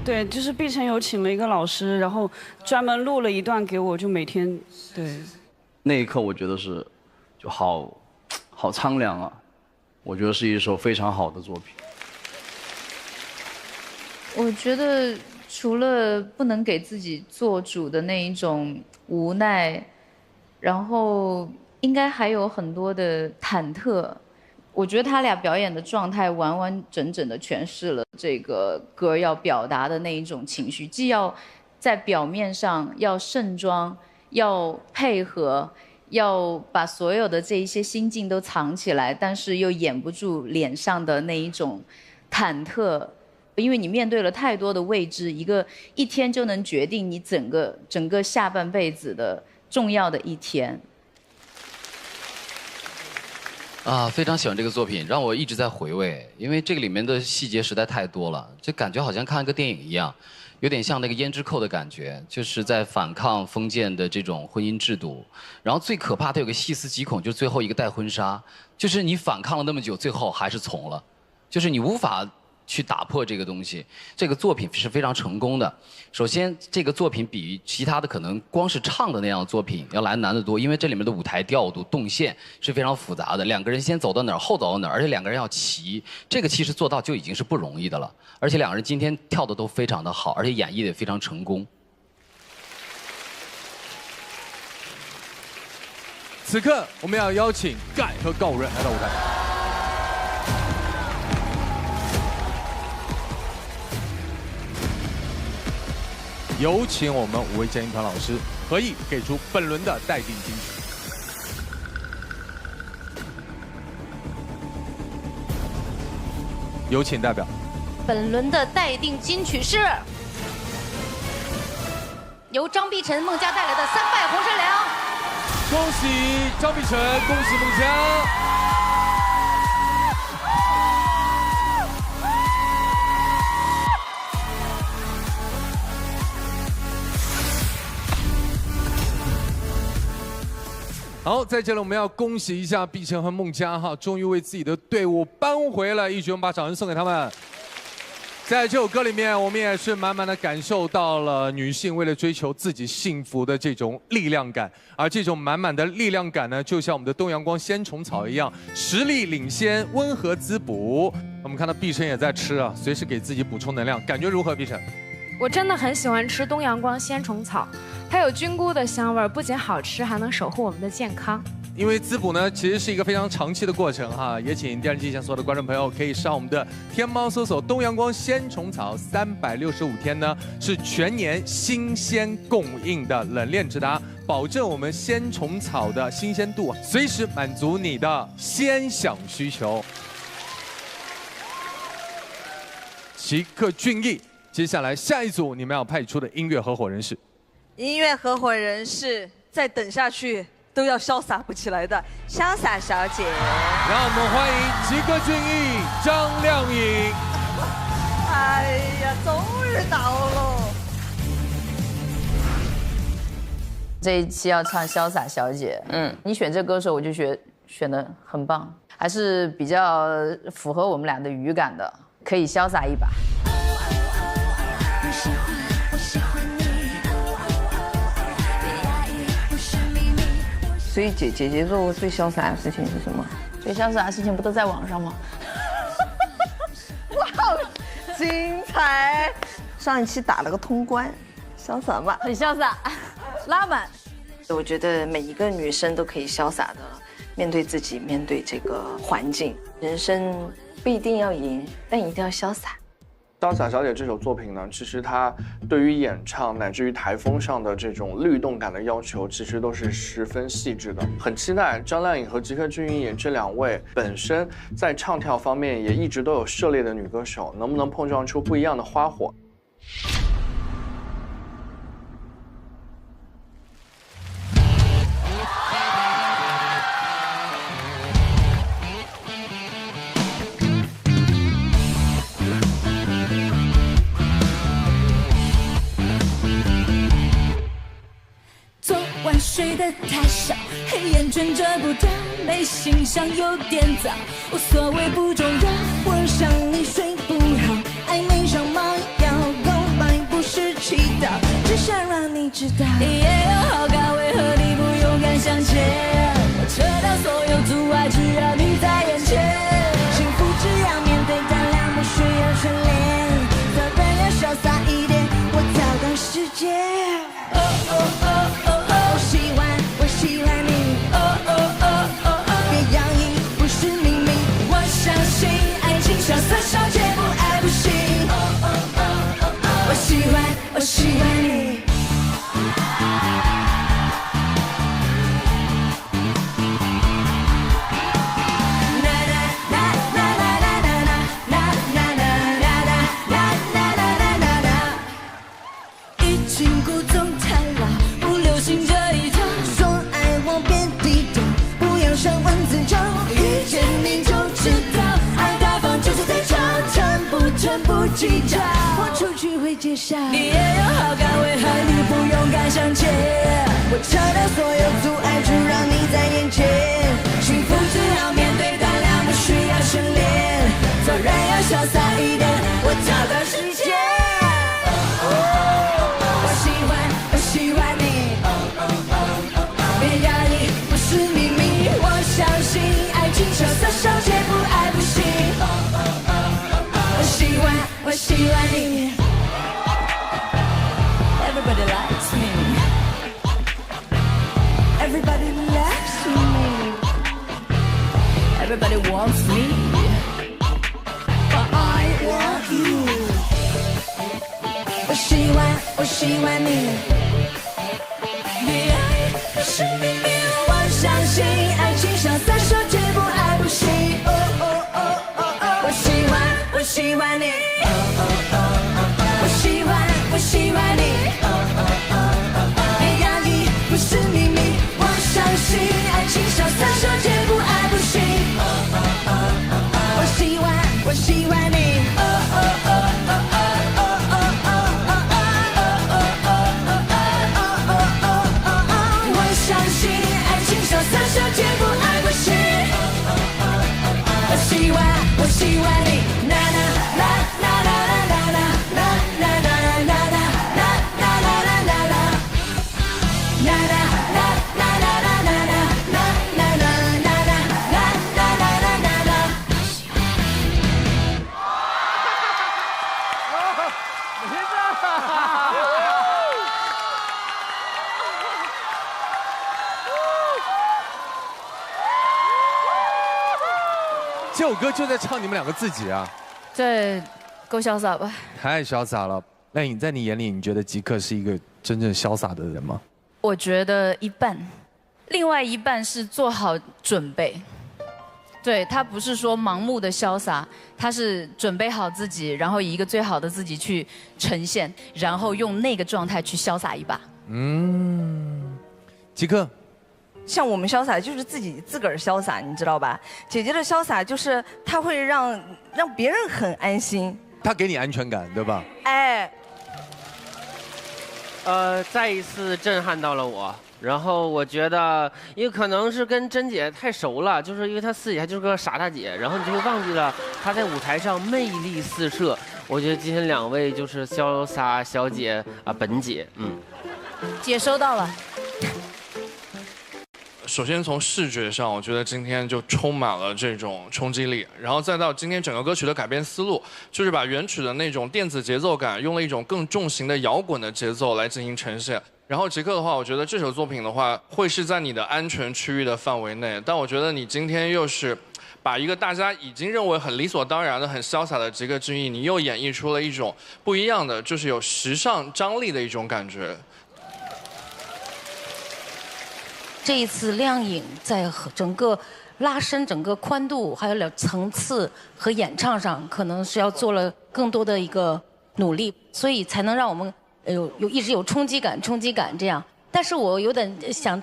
对，就是碧晨有请了一个老师，然后专门录了一段给我，就每天对。那一刻我觉得是，就好苍凉啊，我觉得是一首非常好的作品。我觉得除了不能给自己做主的那一种无奈，然后应该还有很多的忐忑。我觉得他俩表演的状态完完整整的诠释了这个歌要表达的那一种情绪，既要在表面上要盛装，要配合，要把所有的这一些心境都藏起来，但是又掩不住脸上的那一种忐忑。因为你面对了太多的未知，一天就能决定你整个下半辈子的重要的一天。非常喜欢这个作品，让我一直在回味，因为这个里面的细节实在太多了，就感觉好像看一个电影一样，有点像那个胭脂扣的感觉，就是在反抗封建的这种婚姻制度。然后最可怕，它有个细思极恐，就是最后一个戴婚纱，就是你反抗了那么久，最后还是从了，就是你无法去打破这个东西。这个作品是非常成功的。首先，这个作品比其他的可能光是唱的那样的作品要来难得多，因为这里面的舞台调度、动线是非常复杂的。两个人先走到哪儿，后走到哪儿，而且两个人要齐，这个其实做到就已经是不容易的了。而且两个人今天跳的都非常的好，而且演绎的也非常成功。此刻，我们要邀请盖和高人来到舞台。有请我们5位鉴定团老师合议给出本轮的待定金曲。有请代表。本轮的待定金曲是由张碧晨、孟佳带来的《三拜红山凉》。恭喜张碧晨，恭喜孟佳。好，在这里我们要恭喜一下碧晨和孟佳哈，终于为自己的队伍扳回了一局，我们把掌声送给他们。在这首歌里面，我们也是满满的感受到了女性为了追求自己幸福的这种力量感，而这种满满的力量感呢，就像我们的东阳光鲜虫草一样，实力领先，温和滋补。我们看到碧晨也在吃啊，随时给自己补充能量，感觉如何？碧晨？我真的很喜欢吃东阳光鲜虫草，它有菌菇的香味，不仅好吃，还能守护我们的健康。因为滋补呢，其实是一个非常长期的过程哈，也请电视机前所有的观众朋友可以上我们的天猫搜索东阳光鲜虫草，365天呢是全年新鲜供应的冷链直达，保证我们鲜虫草的新鲜度，随时满足你的鲜享需求。奇克俊逸，接下来下一组你们要派出的音乐合伙人是？音乐合伙人是再等下去都要潇洒不起来的潇洒小姐。让我们欢迎奇克俊逸、张靓颖。哎呀，终于到了！这一期要唱潇洒小姐，你选这歌手我就选得很棒，还是比较符合我们俩的语感的，可以潇洒一把。所以姐姐做过最潇洒的事情是什么？最潇洒的事情不都在网上吗？哇，精彩！上一期打了个通关，潇洒吗？很潇洒，拉满。我觉得每一个女生都可以潇洒的面对自己，面对这个环境。人生不一定要赢，但一定要潇洒。潇洒小姐这首作品呢，其实它对于演唱乃至于台风上的这种律动感的要求，其实都是十分细致的。很期待张靓颖和吉克隽逸这两位本身在唱跳方面也一直都有涉猎的女歌手，能不能碰撞出不一样的花火？睡得太少，黑眼圈遮不掉，内心上有点早，无所谓不重要，我让你睡不好，暧昧上麻药，够吧？你知道。你也有好感，为何你不勇敢向前？我撤掉所有阻碍，只要你在眼前。幸福只要面对胆量，不需要训练。做人要潇洒一点，我跳动世界。哦哦哦哦哦，我喜欢你。哦哦哦哦哦，别压抑，不是秘密。我相信爱情潇洒小姐不爱不行。哦哦哦哦哦，我喜欢你。不计较，我出去会介绍。你也有好感，为何你不勇敢向前？我撤掉所有阻碍，就让你在眼前。幸福只要面对胆量，不需要训练。做人要潇洒一点，我跳动世界。我喜欢你。别压抑，不是秘密。我相信爱情潇洒小姐不爱不行。我喜欢你 ，Everybody likes me. Everybody loves me. Everybody wants me. But I want you. 我喜欢你。别爱不是秘密，我相信爱情潇洒小姐不爱不行。哦哦哦哦哦，我喜欢你。我喜欢你，别压抑，不是秘密。我相信爱情潇洒小姐不爱不行。我喜欢你。我相信爱情潇洒小姐不爱不行。我喜欢你。啦啦啦啦啦啦啦啦啦。这首歌就在唱你们两个自己啊，这够潇洒吧？太潇洒了。那你在你眼里，你觉得吉克是一个真正潇洒的人吗？我觉得一半，另外一半是做好准备。对，他不是说盲目的潇洒，他是准备好自己，然后以一个最好的自己去呈现，然后用那个状态去潇洒一把。吉克。像我们潇洒就是自个儿潇洒，你知道吧？姐姐的潇洒就是她会让别人很安心，她给你安全感，对吧？哎，再一次震撼到了我。然后我觉得，因为可能是跟甄姐太熟了，就是因为她私底下就是个傻大姐，然后你就会忘记了她在舞台上魅力四射。我觉得今天两位就是潇洒小姐啊，本姐，姐收到了。首先从视觉上，我觉得今天就充满了这种冲击力，然后再到今天整个歌曲的改编思路，就是把原曲的那种电子节奏感，用了一种更重型的摇滚的节奏来进行呈现。然后吉克的话，我觉得这首作品的话，会是在你的安全区域的范围内，但我觉得你今天又是把一个大家已经认为很理所当然的、很潇洒的吉克隽逸，你又演绎出了一种不一样的，就是有时尚张力的一种感觉。这一次亮影在整个拉伸、整个宽度，还有层次和演唱上，可能是要做了更多的一个努力，所以才能让我们一直有冲击感这样。但是我有点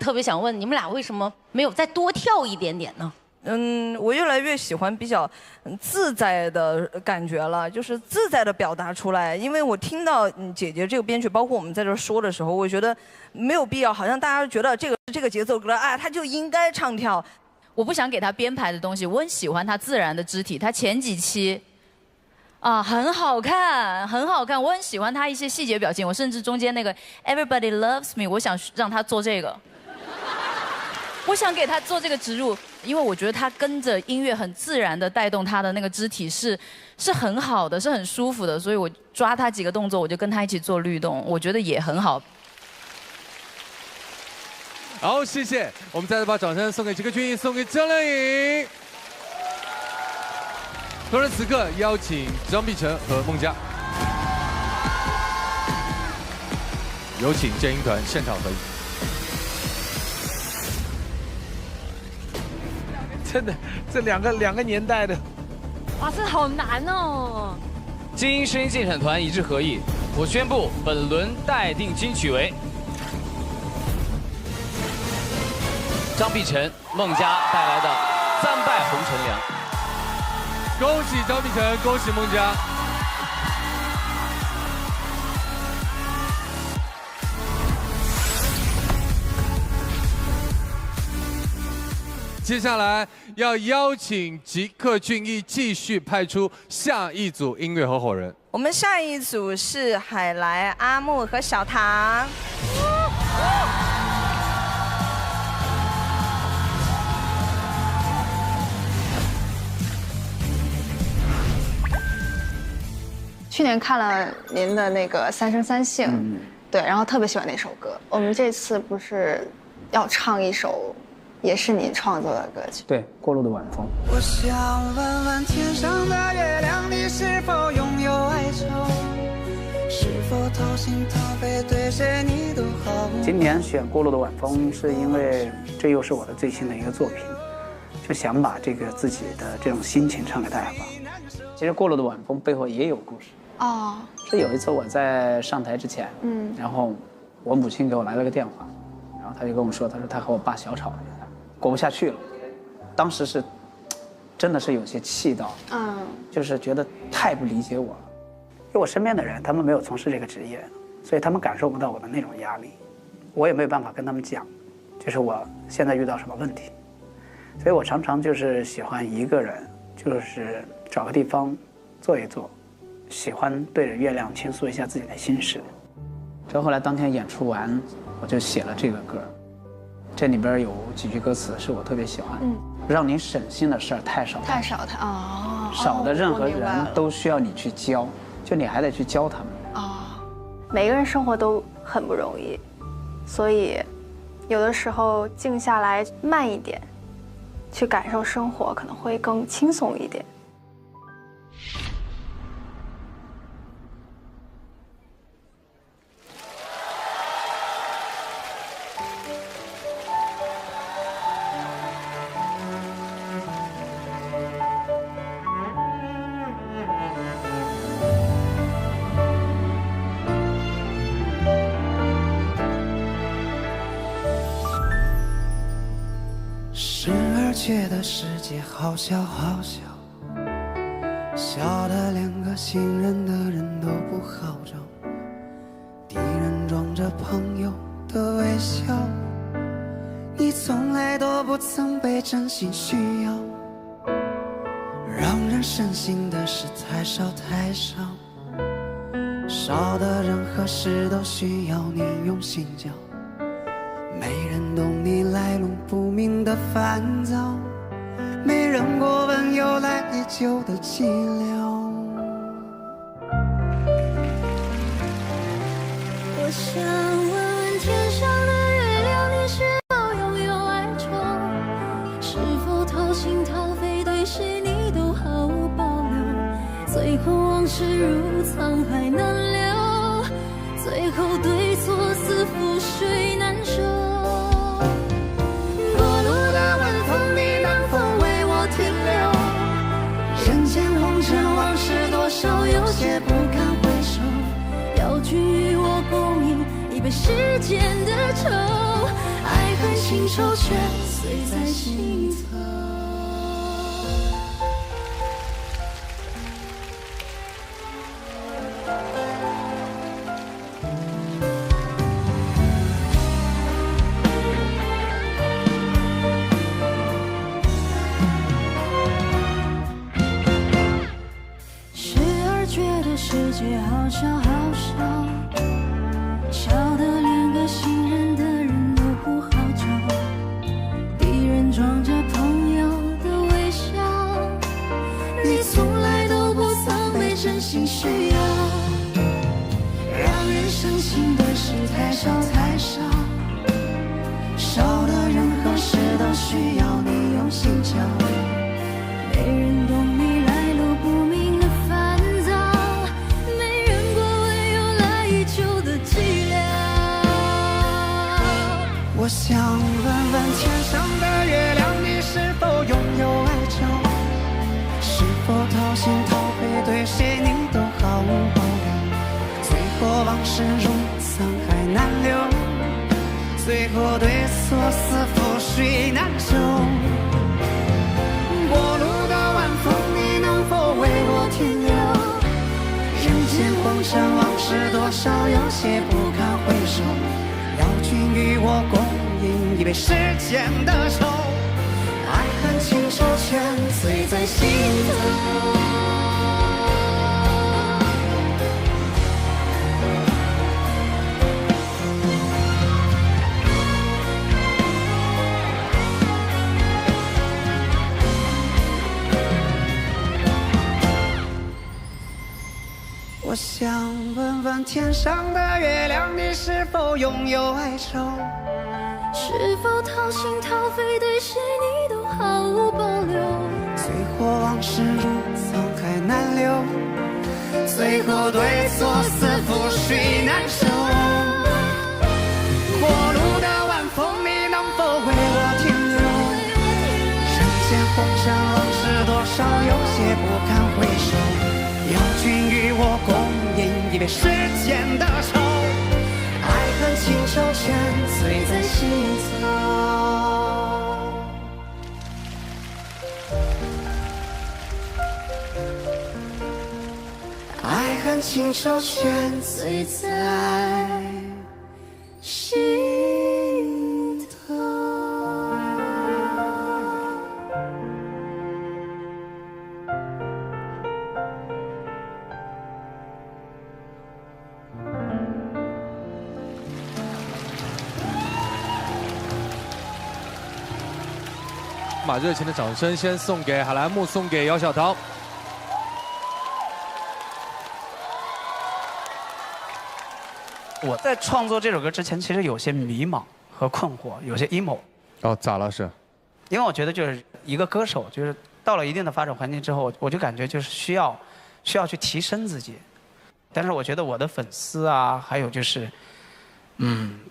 特别想问，你们俩为什么没有再多跳一点点呢？我越来越喜欢比较自在的感觉了，就是自在的表达出来。因为我听到姐姐这个编曲，包括我们在这说的时候，我觉得没有必要，好像大家觉得这个节奏歌啊，他就应该唱跳。我不想给他编排的东西，我很喜欢他自然的肢体。他前几期啊，很好看，很好看，我很喜欢他一些细节表情，我甚至中间那个 Everybody Loves Me， 我想让他做这个，我想给他做这个植入，因为我觉得他跟着音乐很自然的带动他的那个肢体是很好的，是很舒服的，所以我抓他几个动作，我就跟他一起做律动，我觉得也很好。好，谢谢，我们再次把掌声送给吉克隽逸，送给张靓颖。同时此刻邀请张碧晨和孟佳，有请剑鹰团现场合影。真的，这两个年代的，哇，这好难哦！精英声音竞选团一致合议，我宣布本轮待定金曲为张碧晨、孟佳带来的《三拜红尘凉》。恭喜张碧晨，恭喜孟佳。接下来要邀请吉克隽逸继续派出下一组音乐合伙人。我们下一组是海来、阿木和小唐。去年看了您的那个《三生三性》，对，然后特别喜欢那首歌。我们这次不是要唱一首，也是您创作的歌曲。对，《过路的晚风》。我想问问天上的月亮，你是否拥有哀愁？是否掏心掏肺对谁你都好？今年选《过路的晚风》，是因为这又是我的最新的一个作品，就想把这个自己的这种心情唱给大家吧。其实《过路的晚风》背后也有故事。哦，是有一次我在上台之前，然后我母亲给我来了个电话，然后她就跟我说，她说她和我爸小吵了一架，过不下去了。当时是真的是有些气到，就是觉得太不理解我了。因为我身边的人他们没有从事这个职业，所以他们感受不到我的那种压力，我也没有办法跟他们讲，就是我现在遇到什么问题。所以我常常就是喜欢一个人，就是找个地方坐一坐。喜欢对着月亮倾诉一下自己的心事。之后后来当天演出完，我就写了这个歌。这里边有几句歌词是我特别喜欢。让你省心的事儿太少。太少太哦。少的任何人都需要你去教，就你还得去教他们。每个人生活都很不容易，所以有的时候静下来慢一点，去感受生活，可能会更轻松一点。觉得世界好小好小，小的连个信任的人都不好找，敌人装着朋友的微笑，你从来都不曾被真心需要，让人省心的事太少太少，少的人和事都需要你用心教，没人懂你来路不明的烦躁，没人过问由来已久的寂寥。我想问问天上的月亮，你是否拥有哀愁？是否掏心掏肺对谁你都毫无保留？最后往事如沧海难留，最后对错似覆水难收。往事多少有些不堪回首，要去与我共饮一杯世间的愁，爱恨情仇全碎在心头。时而界好小好小，小的连个信任的人都不好找，敌人装着朋友的微笑，你从来都不曾被真心需要，让人伤心的事太少太少，少的人何时都需要你用心交，没人懂你来路不明的烦躁，没人过问由来已久的寂寥。我想问问天上的月亮，你是否拥有爱情？是否掏心掏肺对谁你都毫无保留？最后往事如沧海难留，最后对错似覆水难收。过路的晚风，你能否为我停留？人间红尘往事多少，有些不堪回首。邀君与我共饮一杯世间的愁，爱恨情仇全醉在心头。我想问问天上的月亮，你是否拥有哀愁？是否掏心掏肺对谁你都毫无保留？最后往事如沧海难留，最后对错似覆水难收。过路的晚风，你能否为我停留？人间红尘往事多少，有些不堪回首。邀君与我共饮一杯世间的愁，爱恨情仇全醉在心头。爱恨情仇全醉在心头。把热情的掌声先送给海蓝木，送给姚小桃。我在创作这首歌之前，其实有些迷茫和困惑，有些 emo。哦，咋了是？因为我觉得就是一个歌手，就是到了一定的发展环境之后，我就感觉就是需要去提升自己。但是我觉得我的粉丝啊，还有就是，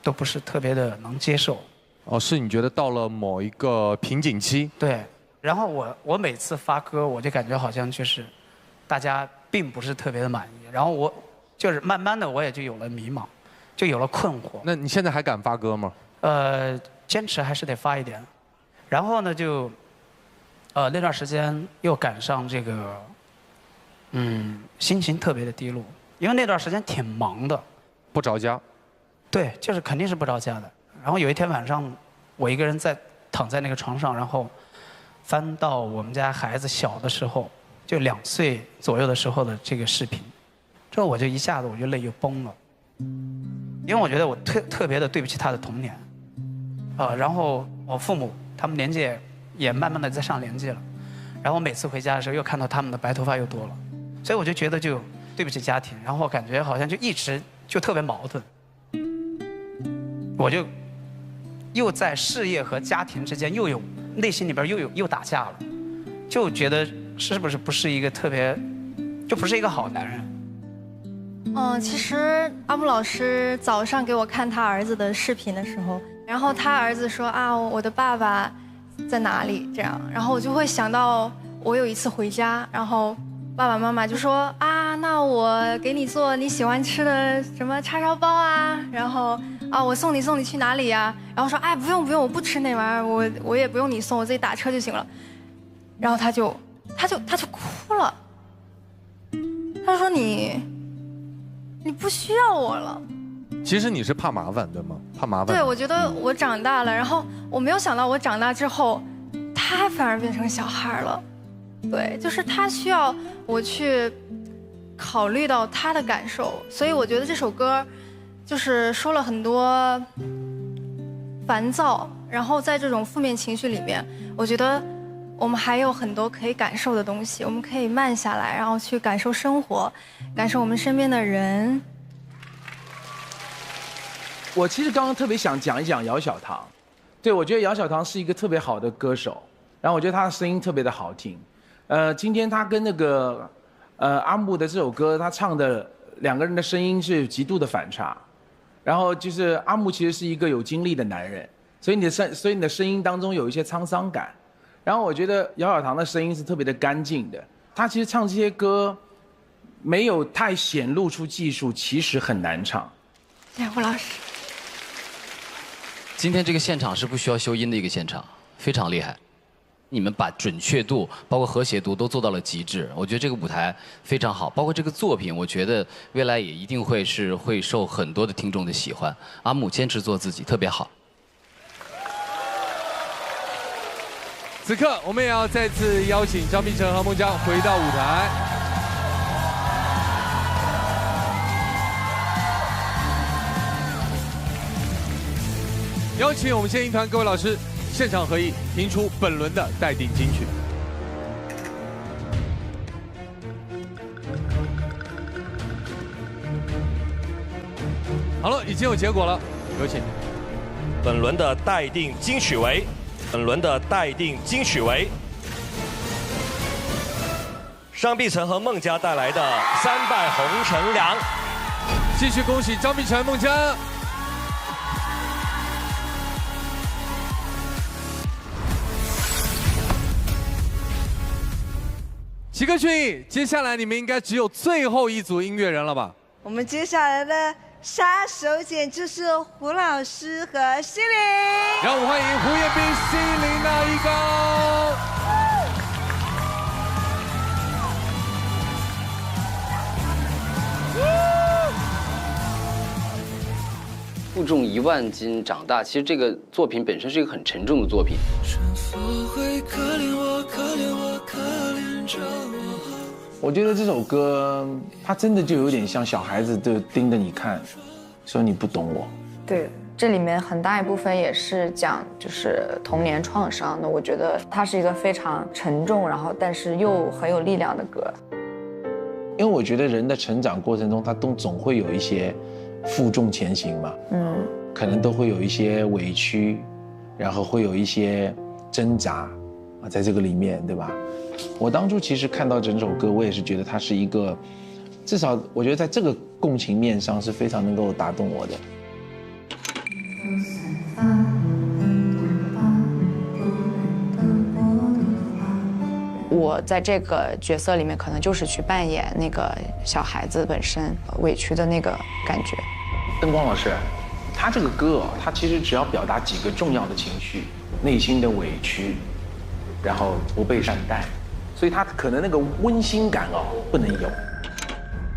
都不是特别的能接受。哦，是你觉得到了某一个瓶颈期？对。然后我每次发歌，我就感觉好像就是大家并不是特别的满意。然后我就是慢慢的我也就有了迷茫，就有了困惑。那你现在还敢发歌吗？坚持还是得发一点。然后呢，就那段时间又赶上这个，心情特别的低落，因为那段时间挺忙的。不着家。对，就是肯定是不着家的。然后有一天晚上，我一个人躺在那个床上，然后翻到我们家孩子小的时候，就2岁左右的时候的这个视频，之后我就一下子我就泪就崩了，因为我觉得我特别的对不起他的童年，然后我父母他们年纪也慢慢的在上年纪了，然后我每次回家的时候又看到他们的白头发又多了，所以我就觉得就对不起家庭，然后感觉好像就一直就特别矛盾，我就又在事业和家庭之间又有内心里边又打架了，就觉得是不是一个特别，就不是一个好男人。其实阿木老师早上给我看他儿子的视频的时候，然后他儿子说啊，我的爸爸在哪里？这样，然后我就会想到我有一次回家，然后爸爸妈妈就说啊，那我给你做你喜欢吃的什么叉烧包啊，然后啊我送你去哪里呀？然后说哎不用，我不吃那玩意儿，我也不用你送，我自己打车就行了。然后他就哭了，他说你不需要我了。其实你是怕麻烦，对吗？怕麻烦。对，我觉得我长大了，然后我没有想到我长大之后，他反而变成小孩了。对，就是他需要我去考虑到他的感受，所以我觉得这首歌就是说了很多烦躁，然后在这种负面情绪里面，我觉得我们还有很多可以感受的东西，我们可以慢下来，然后去感受生活，感受我们身边的人。我其实刚刚特别想讲一讲姚小棠，对，我觉得姚小棠是一个特别好的歌手，然后我觉得她的声音特别的好听。今天她跟那个阿木的这首歌，她唱的两个人的声音是极度的反差。然后就是阿木其实是一个有经历的男人，所以你的声音当中有一些沧桑感。然后我觉得姚小棠的声音是特别的干净的，她其实唱这些歌没有太显露出技术，其实很难唱。谢谢胡老师。今天这个现场是不需要修音的一个现场，非常厉害。你们把准确度包括和谐度都做到了极致，我觉得这个舞台非常好，包括这个作品，我觉得未来也一定会受很多的听众的喜欢。阿木坚持做自己，特别好。此刻我们也要再次邀请张碧晨和孟佳回到舞台。邀请我们现役团各位老师现场合一，评出本轮的待定金曲。好了，已经有结果了，有请。本轮的待定金曲为张碧晨和孟佳带来的《三拜红尘凉》。继续恭喜张碧晨、孟佳。齐克勋，接下来你们应该只有最后一组音乐人了吧？我们接下来的杀手锏就是胡老师和西林。让我们欢迎胡彦斌、西林那一高。负重1万斤长大，其实这个作品本身是一个很沉重的作品。我觉得这首歌，它真的就有点像小孩子，就盯着你看，说你不懂我。对，这里面很大一部分也是讲就是童年创伤的。我觉得它是一个非常沉重，然后但是又很有力量的歌。因为我觉得人的成长过程中，他总会有一些负重前行嘛，可能都会有一些委屈，然后会有一些挣扎啊，在这个里面，对吧？我当初其实看到整首歌，我也是觉得它是一个，至少我觉得在这个共情面上是非常能够打动我的。我在这个角色里面，可能就是去扮演那个小孩子本身委屈的那个感觉。灯光老师，他这个歌他其实只要表达几个重要的情绪，内心的委屈，然后不被善待，所以他可能那个温馨感不能有。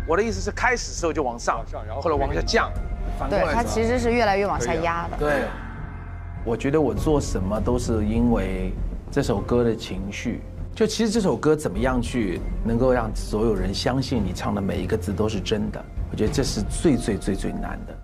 我的意思是，开始时候就往上，然后后来往下降，反过来。对，他其实是越来越往下压的。对，我觉得我做什么都是因为这首歌的情绪。就其实这首歌怎么样去能够让所有人相信你唱的每一个字都是真的，我觉得这是最难的。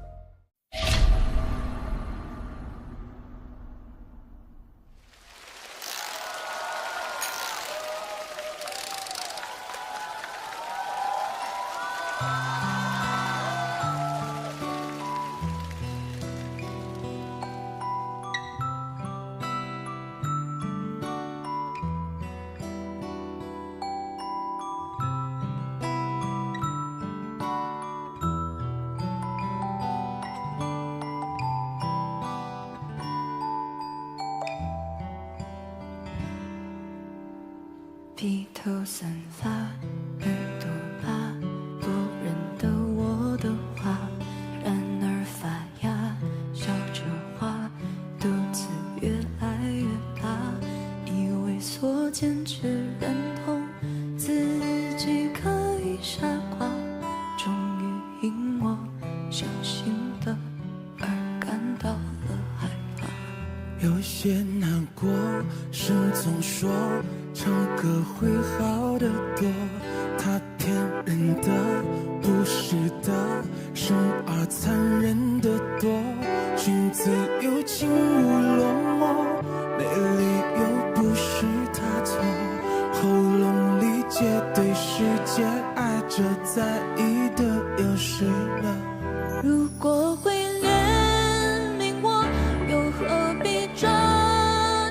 披头散发，耳朵怕不认得我的话，然而发芽，笑着花，肚子越来越大，以为所见只认同自己可以傻瓜，终于因我相信的而感到了害怕。有些难过，是总说唱歌会好得多，他骗人的喉咙里结对世界爱着在意的又是呢？如果会怜悯我，又何必抓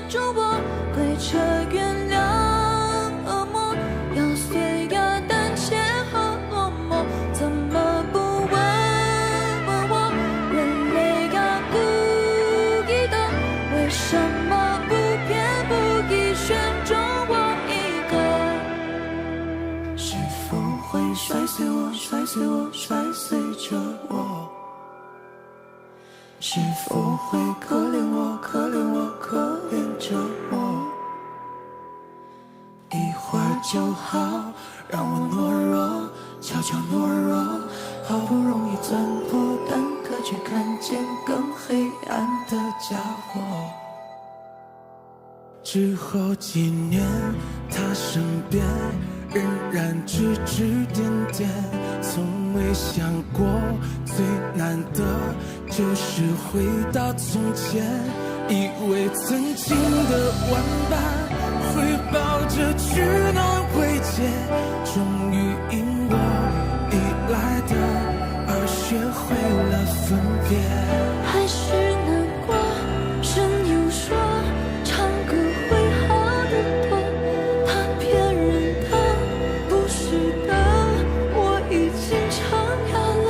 住我？鬼扯原谅恶魔，要碎呀胆怯和落寞，怎么不问问我？人类呀故意的，为什么不偏不倚选中我一个？是否会摔碎我，摔碎我，摔碎着我？是否会可怜我，可怜我，可怜着我？一会儿就好，让我懦弱，悄悄懦弱，好不容易钻破蛋壳，却看见更黑暗的家伙。之后几年，他身边仍然指指点点，从未想过最难的就是回到从前，以为曾经的玩伴会抱着取暖慰藉，终于因我依赖的而学会了分别。还是难过，神又说唱歌会好得多，他骗人的，不是的，我已经长大了，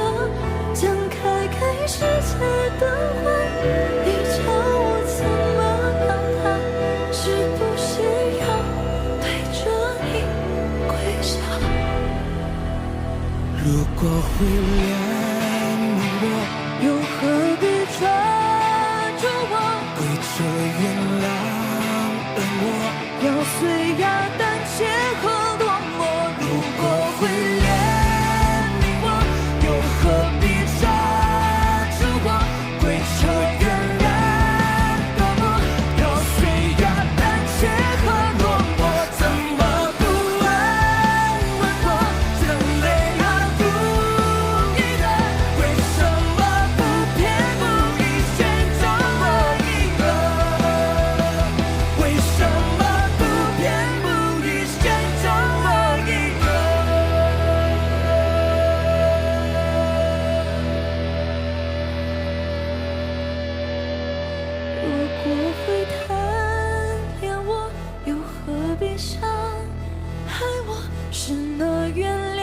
将开开世界的花，你叫我怎么让它，是不是要对着你跪下？如果会怜悯我，又何必抓住我？跪着原谅了我，要碎呀胆怯和落寞。如果会怜悯我，又何必抓住我？跪着原谅了我，要碎呀胆怯和落寞。怎么不问问我？人类啊故意的，为什么不偏不倚选中我一个？为什么不偏不倚选中我一个？如果会贪恋我，又何必伤害我？是那原谅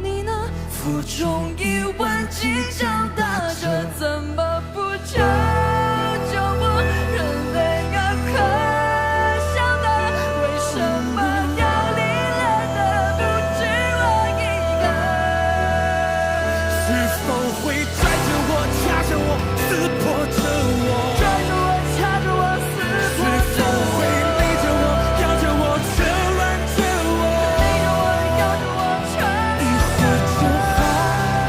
你呢？负重1万斤长大着，怎么不救救我？人类啊，可笑的，为什么要凌乱的不止我一个？是否会拽着我，掐着我，撕破着我？拽着我，掐着我，撕破着我。会勒着我，咬着我，扯乱着我？勒着我，咬着我，扯一会儿就好，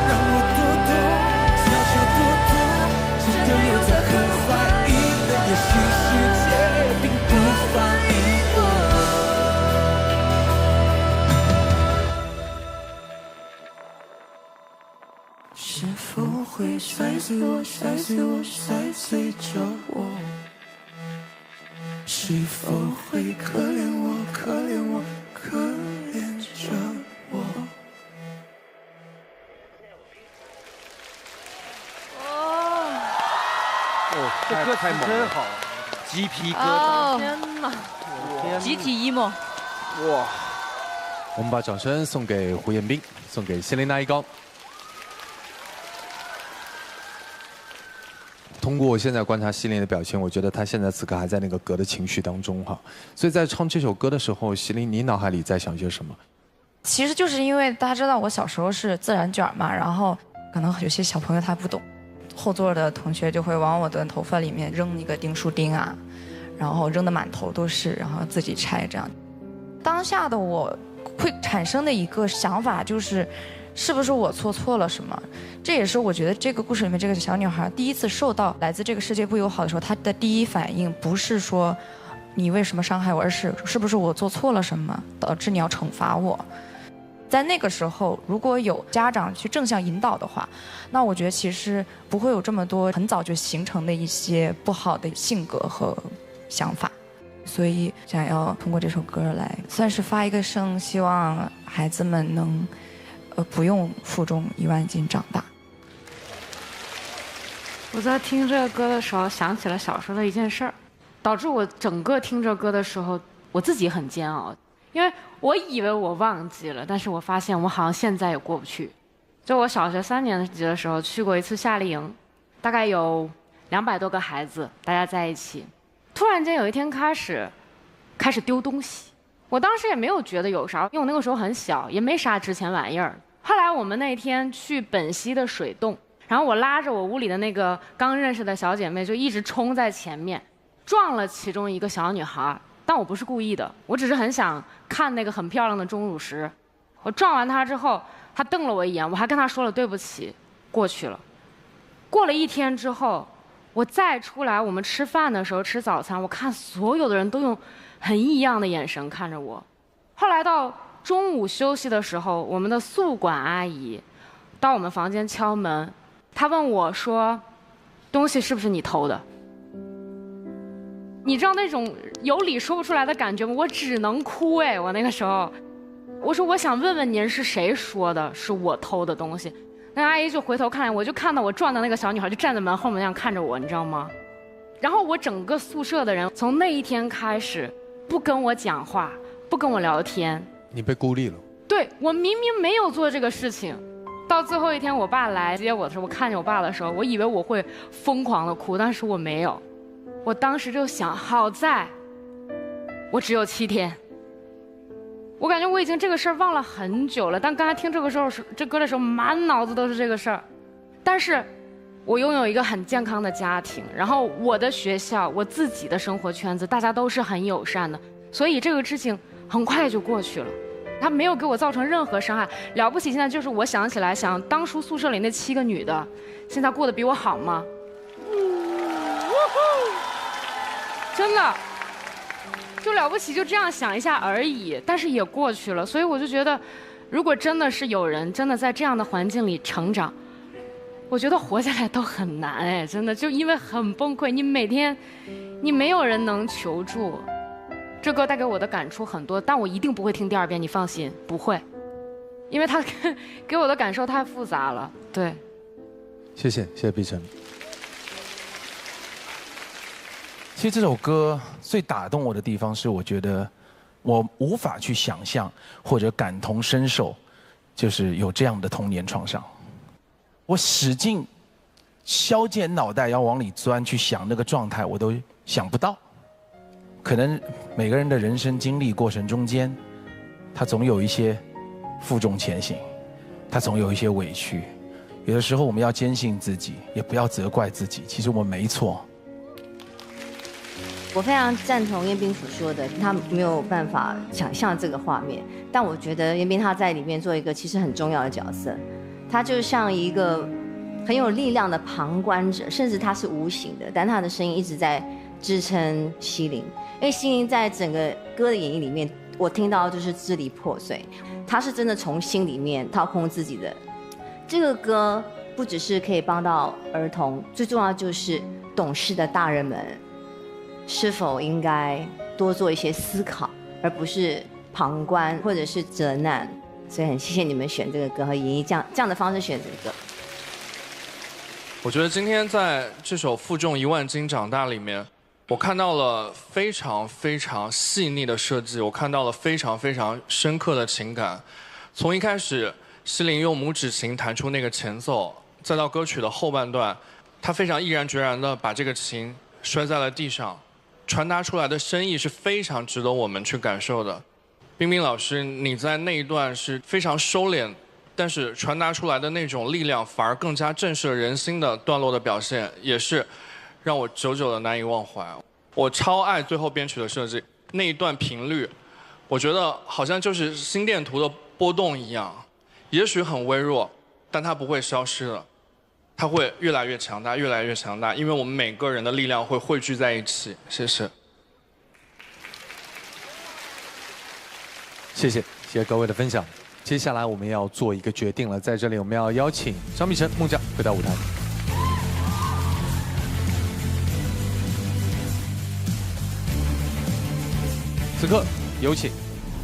让我躲躲，悄悄躲躲，真的有在很怀疑的，也许世界并不放一个。是否会摔碎我，摔碎我，摔碎着我？是否会可怜我，可怜我，可怜着我？哦，这歌太猛了，真好，鸡皮疙哦瘩。天哪，集体 emo。哇！我们把掌声送给胡彦斌，送给谢琳娜一高。通过我现在观察席琳的表情，我觉得她现在此刻还在那个歌的情绪当中哈。所以在唱这首歌的时候，席琳，你脑海里在想些什么？其实就是因为大家知道我小时候是自然卷嘛，然后可能有些小朋友他不懂，后座的同学就会往我的头发里面扔一个钉书钉啊，然后扔得满头都是，然后自己拆这样。当下的我会产生的一个想法就是，是不是我做错了什么？这也是我觉得这个故事里面这个小女孩第一次受到来自这个世界不友好的时候，她的第一反应不是说你为什么伤害我，而是是不是我做错了什么，导致你要惩罚我。在那个时候，如果有家长去正向引导的话，那我觉得其实不会有这么多很早就形成的一些不好的性格和想法。所以想要通过这首歌来，算是发一个声，希望孩子们能，不用负重1万斤长大。我在听这个歌的时候，想起了小时候的一件事儿，导致我整个听这歌的时候，我自己很煎熬，因为我以为我忘记了，但是我发现我好像现在也过不去。就我小学3年级的时候去过一次夏令营，大概有200多个孩子，大家在一起。突然间有一天开始丢东西，我当时也没有觉得有啥，因为我那个时候很小，也没啥值钱玩意儿。后来我们那天去本溪的水洞，然后我拉着我屋里的那个刚认识的小姐妹，就一直冲在前面，撞了其中一个小女孩，但我不是故意的，我只是很想看那个很漂亮的钟乳石。我撞完她之后，她瞪了我一眼，我还跟她说了对不起，过去了。过了1天之后，我再出来，我们吃饭的时候吃早餐，我看所有的人都用很异样的眼神看着我。后来到中午休息的时候，我们的宿管阿姨到我们房间敲门，她问我说：“东西是不是你偷的？”你知道那种有理说不出来的感觉吗？我只能哭哎！我那个时候，我说我想问问您是谁说的是我偷的东西。那阿姨就回头看，我就看到我撞的那个小女孩就站在门后面那样看着我，你知道吗？然后我整个宿舍的人从那一天开始不跟我讲话，不跟我聊天。你被孤立了。对，我明明没有做这个事情，到最后一天我爸来接我的时候，我看见我爸的时候，我以为我会疯狂的哭，但是我没有。我当时就想，好在我只有7天。我感觉我已经这个事儿忘了很久了，但刚才听这歌的时候，满脑子都是这个事儿。但是，我拥有一个很健康的家庭，然后我的学校、我自己的生活圈子，大家都是很友善的，所以这个事情很快就过去了。他没有给我造成任何伤害。了不起，现在就是我想起来，想当初宿舍里那7个女的，现在过得比我好吗？真的。就了不起，就这样想一下而已，但是也过去了。所以我就觉得，如果真的是有人真的在这样的环境里成长，我觉得活下来都很难哎，真的，就因为很崩溃，你每天，你没有人能求助。这歌带给我的感触很多，但我一定不会听第2遍，你放心，不会，因为它给我的感受太复杂了。对，谢谢碧晨。其实这首歌最打动我的地方是，我觉得我无法去想象或者感同身受，就是有这样的童年创伤。我使劲削尖脑袋要往里钻去想那个状态，我都想不到。可能每个人的人生经历过程中间，他总有一些负重前行，他总有一些委屈。有的时候我们要坚信自己，也不要责怪自己，其实我们没错。我非常赞同彦彬所说的，他没有办法想象这个画面，但我觉得彦彬他在里面做一个其实很重要的角色，他就像一个很有力量的旁观者，甚至他是无形的，但他的声音一直在支撑希伶，因为希伶在整个歌的演绎里面，我听到就是支离破碎，他是真的从心里面掏空自己的。这个歌不只是可以帮到儿童，最重要就是懂事的大人们是否应该多做一些思考，而不是旁观或者是责难。所以很谢谢你们选这个歌和演绎这样的方式选这个歌。我觉得今天在这首《负重1万斤长大》里面，我看到了非常非常细腻的设计，我看到了非常非常深刻的情感。从一开始，希伶用拇指琴弹出那个前奏，再到歌曲的后半段，她非常毅然决然地把这个琴摔在了地上。传达出来的深意是非常值得我们去感受的。彬彬老师，你在那一段是非常收敛，但是传达出来的那种力量反而更加震慑人心的段落的表现，也是让我久久的难以忘怀。我超爱最后编曲的设计，那一段频率，我觉得好像就是心电图的波动一样，也许很微弱，但它不会消失的。它会越来越强大，越来越强大，因为我们每个人的力量会汇聚在一起。谢谢。谢谢各位的分享。接下来我们要做一个决定了，在这里我们要邀请张碧晨、孟佳回到舞台。此刻有请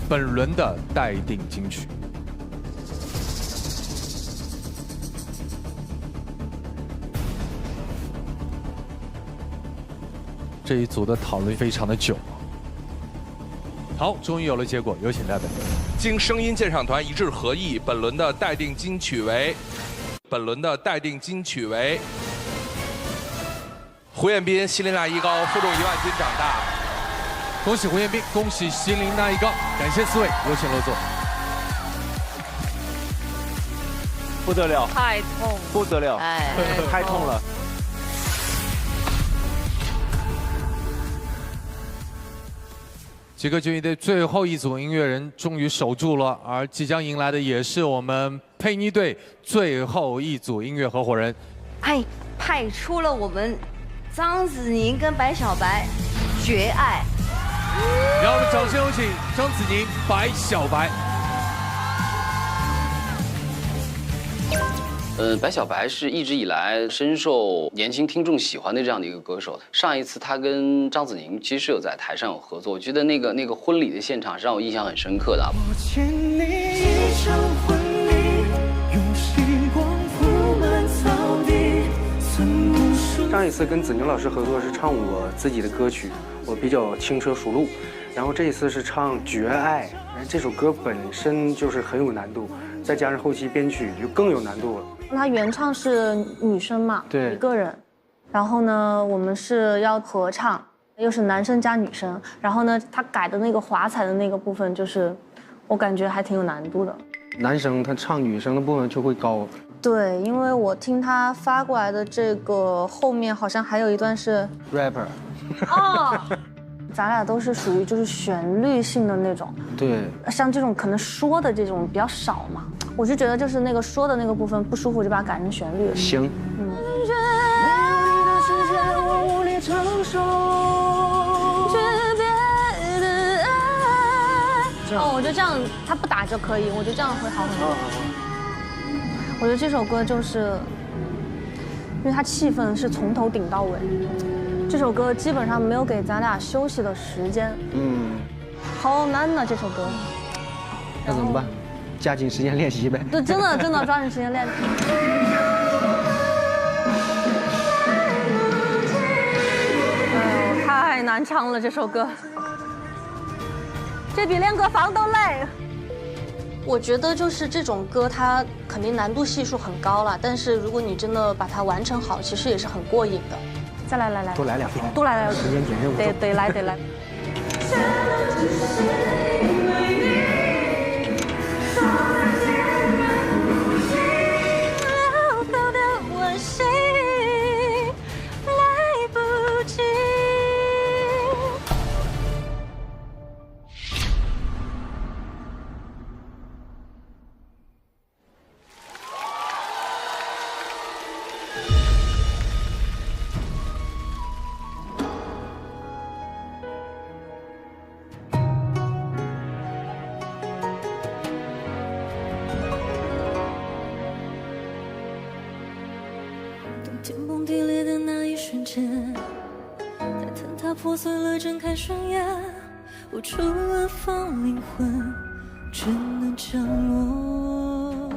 本轮的待定金曲。这一组的讨论非常的久。好，终于有了结果，有请代表。经声音鉴赏团一致合议，本轮的待定金曲为胡彦斌、希林娜依高负重1万斤长大。恭喜胡彦斌，恭喜希林娜依高，感谢四位，有请落座。不得了，太痛，不得了，哎，太痛了。极歌决议的最后一组音乐人终于守住了，而即将迎来的也是我们佩妮队最后一组音乐合伙人，派出了我们张子宁跟白小白绝爱。让我们掌声有请张子宁、白小白。白小白是一直以来深受年轻听众喜欢的这样的一个歌手。上一次他跟张子宁其实有在台上有合作，我觉得那个婚礼的现场是让我印象很深刻的。我欠你一场婚礼，用星光铺满草地，寸步数。上一次跟子宁老师合作是唱我自己的歌曲，我比较轻车熟路，然后这一次是唱《绝爱》，这首歌本身就是很有难度，再加上后期编曲就更有难度了。他原唱是女生嘛，对，一个人，然后呢，我们是要合唱，又是男生加女生，然后呢，他改的那个华彩的那个部分，就是我感觉还挺有难度的。男生他唱女生的部分就会高。对，因为我听他发过来的这个后面好像还有一段是 rapper。哦，咱俩都是属于就是旋律性的那种。对。像这种可能说的这种比较少嘛。我是觉得就是那个说的那个部分不舒服，就把它改成旋律。行。哦，我觉得这样他不打就可以，我觉得这样会好很多。我觉得这首歌就是，因为它气氛是从头顶到尾，这首歌基本上没有给咱俩休息的时间。好难呐这首歌。那怎么办？加紧时间练习呗。对，真的抓紧时间练。哎呦，太难唱了这首歌，这比练歌房都累。我觉得就是这种歌，它肯定难度系数很高了，但是如果你真的把它完成好，其实也是很过瘾的。再来，多来两遍，多来两遍，时间点任务得来。天崩地裂的那一瞬间，在坍塌破碎了睁开双眼，无处安放灵魂，只能降落。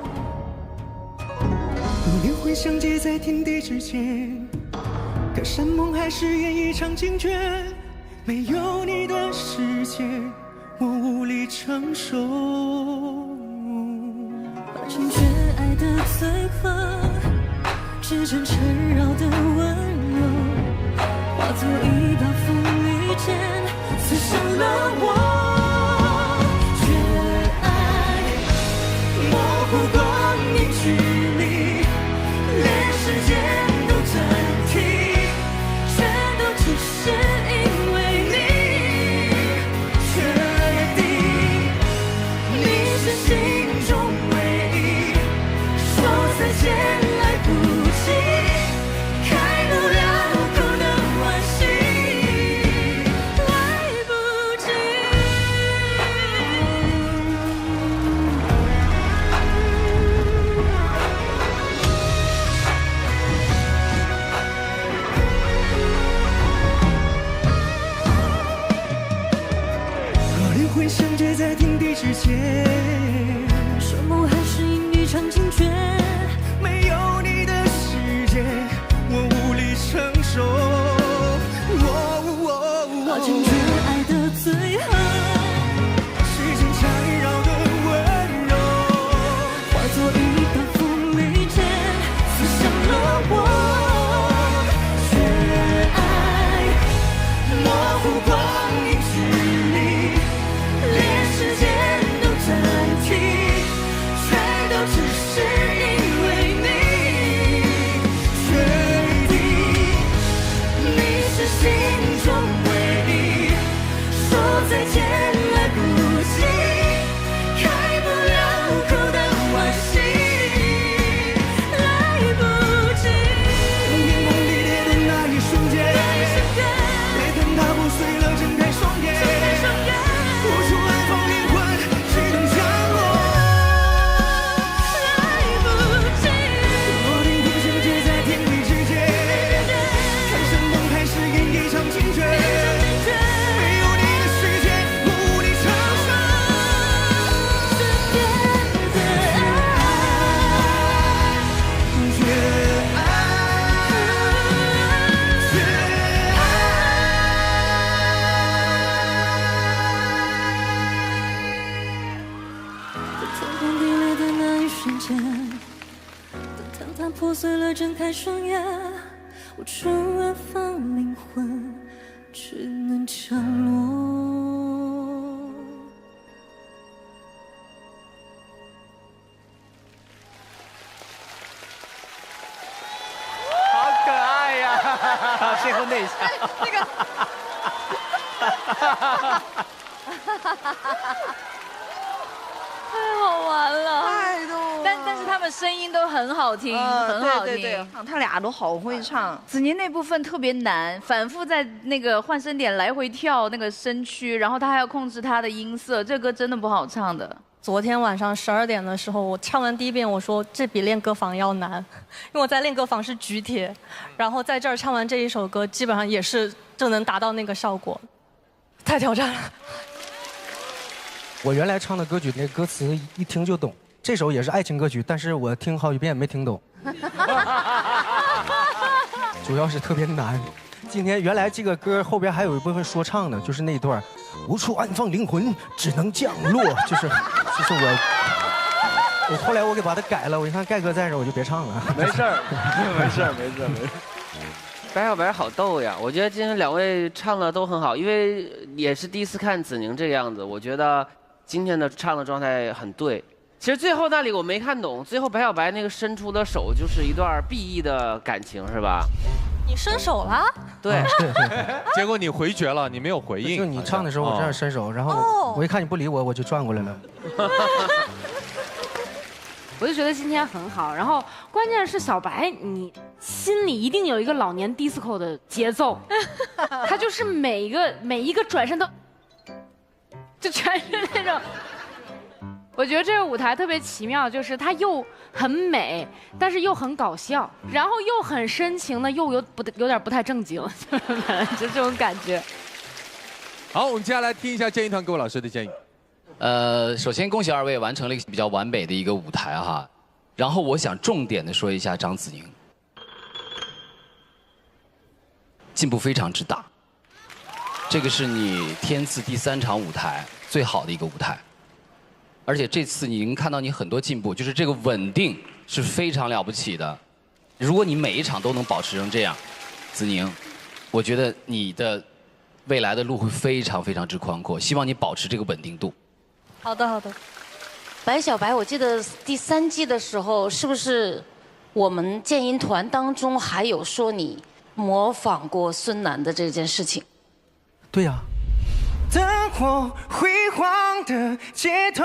若年会相接在天地之间，可山盟海誓演一场惊卷，没有你的世界，我无力承受。化成绝爱的罪恶，指针缠绕的温柔，化作一把锋利剑，刺伤了我。绝爱，模糊光影距离，连时间都暂停，全都只是因为你确定你是心中唯一，说再见来不及，开不了口的惋惜，来不及。天来不及，开不了口的惋惜，来不及。天崩地裂的那一瞬间，泪灯它破碎了，睁开双眼，无处安放灵魂，只能降落。来不及，落定风声只在天地之间，看山崩开是演一场惊觉。没有你的世界，我无力承受。身边的爱，绝在天崩地裂的那一瞬间，当坍塌破碎了，睁开双眼，无处安放灵魂，只能降落。好可爱呀！最后那一下，那个。太好玩了，太逗了。但是他们声音都很好听，很好听。对，他俩都好会唱。子宁那部分特别难，反复在那个换声点来回跳那个身躯，然后他还要控制他的音色，这歌真的不好唱的。昨天晚上12点的时候，我唱完第一遍，我说这比练歌房要难，因为我在练歌房是举铁，然后在这儿唱完这一首歌，基本上也是就能达到那个效果，太挑战了。我原来唱的歌曲那歌词一听就懂，这首也是爱情歌曲，但是我听好几遍没听懂，主要是特别难。今天原来这个歌后边还有一部分说唱的，就是那一段无处安放灵魂，只能降落，就是我后来我给把它改了，我一看盖哥在这我就别唱了。没事儿，没事儿，没事儿，没事儿。白小白好逗呀！我觉得今天两位唱的都很好，因为也是第一次看子宁这个样子，我觉得今天的唱的状态很对。其实最后那里我没看懂，最后白小白那个伸出的手就是一段 B E 的感情，是吧？你伸手了？对，结果你回绝了，你没有回应。就你唱的时候我这样伸手，然后我一看你不理我，我就转过来了。我就觉得今天很好，然后关键是小白，你心里一定有一个老年 disco 的节奏，他就是每一个转身都，就全是那种。我觉得这个舞台特别奇妙，就是它又很美，但是又很搞笑，然后又很深情的，又有点不太正经，就这种感觉。好，我们接下来听一下建议团各位老师的建议。首先恭喜二位完成了一个比较完美的一个舞台哈，然后我想重点的说一下张子宁，进步非常之大，这个是你天赐第3场舞台最好的一个舞台，而且这次你能看到你很多进步，就是这个稳定是非常了不起的，如果你每一场都能保持成这样，子宁，我觉得你的未来的路会非常非常之宽阔，希望你保持这个稳定度。好的，好的。白小白，我记得第3季的时候，是不是我们建音团当中还有说你模仿过孙楠的这件事情？对呀。灯火辉煌的街头。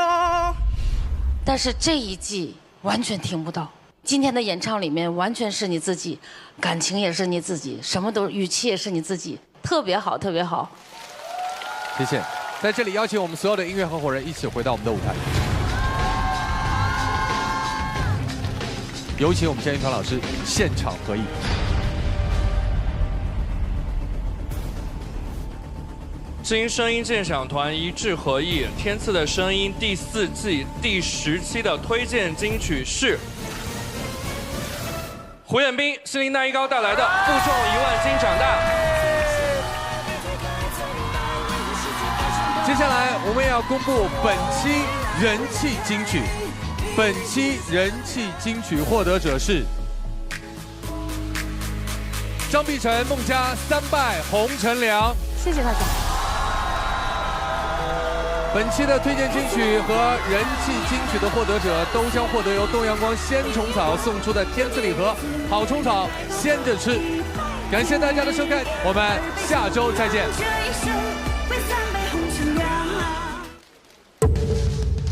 但是这一季完全听不到，今天的演唱里面完全是你自己，感情也是你自己，什么都语气也是你自己，特别好，特别好。谢谢。在这里邀请我们所有的音乐合伙人一起回到我们的舞台，有请我们建议团老师现场合影。知音声音鉴赏团一致合意，天赐的声音第4季第10期的推荐金曲是胡彦斌、心灵那一高带来的《负重1万斤长大》。接下来我们也要公布本期人气金曲，本期人气金曲获得者是张碧晨、孟佳3败洪承良。谢谢大家。本期的推荐金曲和人气金曲的获得者都将获得由东阳光鲜虫草送出的天赐礼盒，好虫草鲜着吃。感谢大家的收看，我们下周再见。这一生为3杯红尘凉。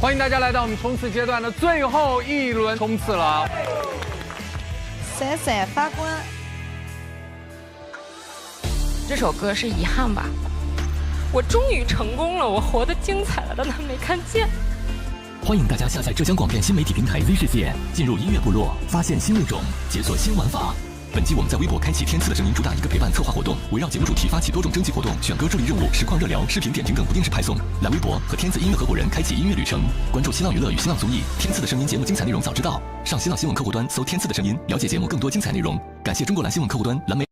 欢迎大家来到我们冲刺阶段的最后一轮冲刺了。闪闪发光。这首歌是遗憾吧？我终于成功了，我活得精彩了，但他没看见。欢迎大家下载浙江广电新媒体平台 Z 视线，进入音乐部落，发现新物种，解锁新玩法。本季我们在微博开启天赐的声音主打一个陪伴策划活动，围绕节目主题发起多种征集活动，选歌助力任务、实况热聊、视频点评等不定时派送。来微博和天赐音乐合伙人开启音乐旅程，关注新浪娱乐与新浪综艺天赐的声音节目精彩内容早知道。上新浪新闻客户端搜天赐的声音，了解节目更多精彩内容。感谢中国蓝新闻客户端蓝莓。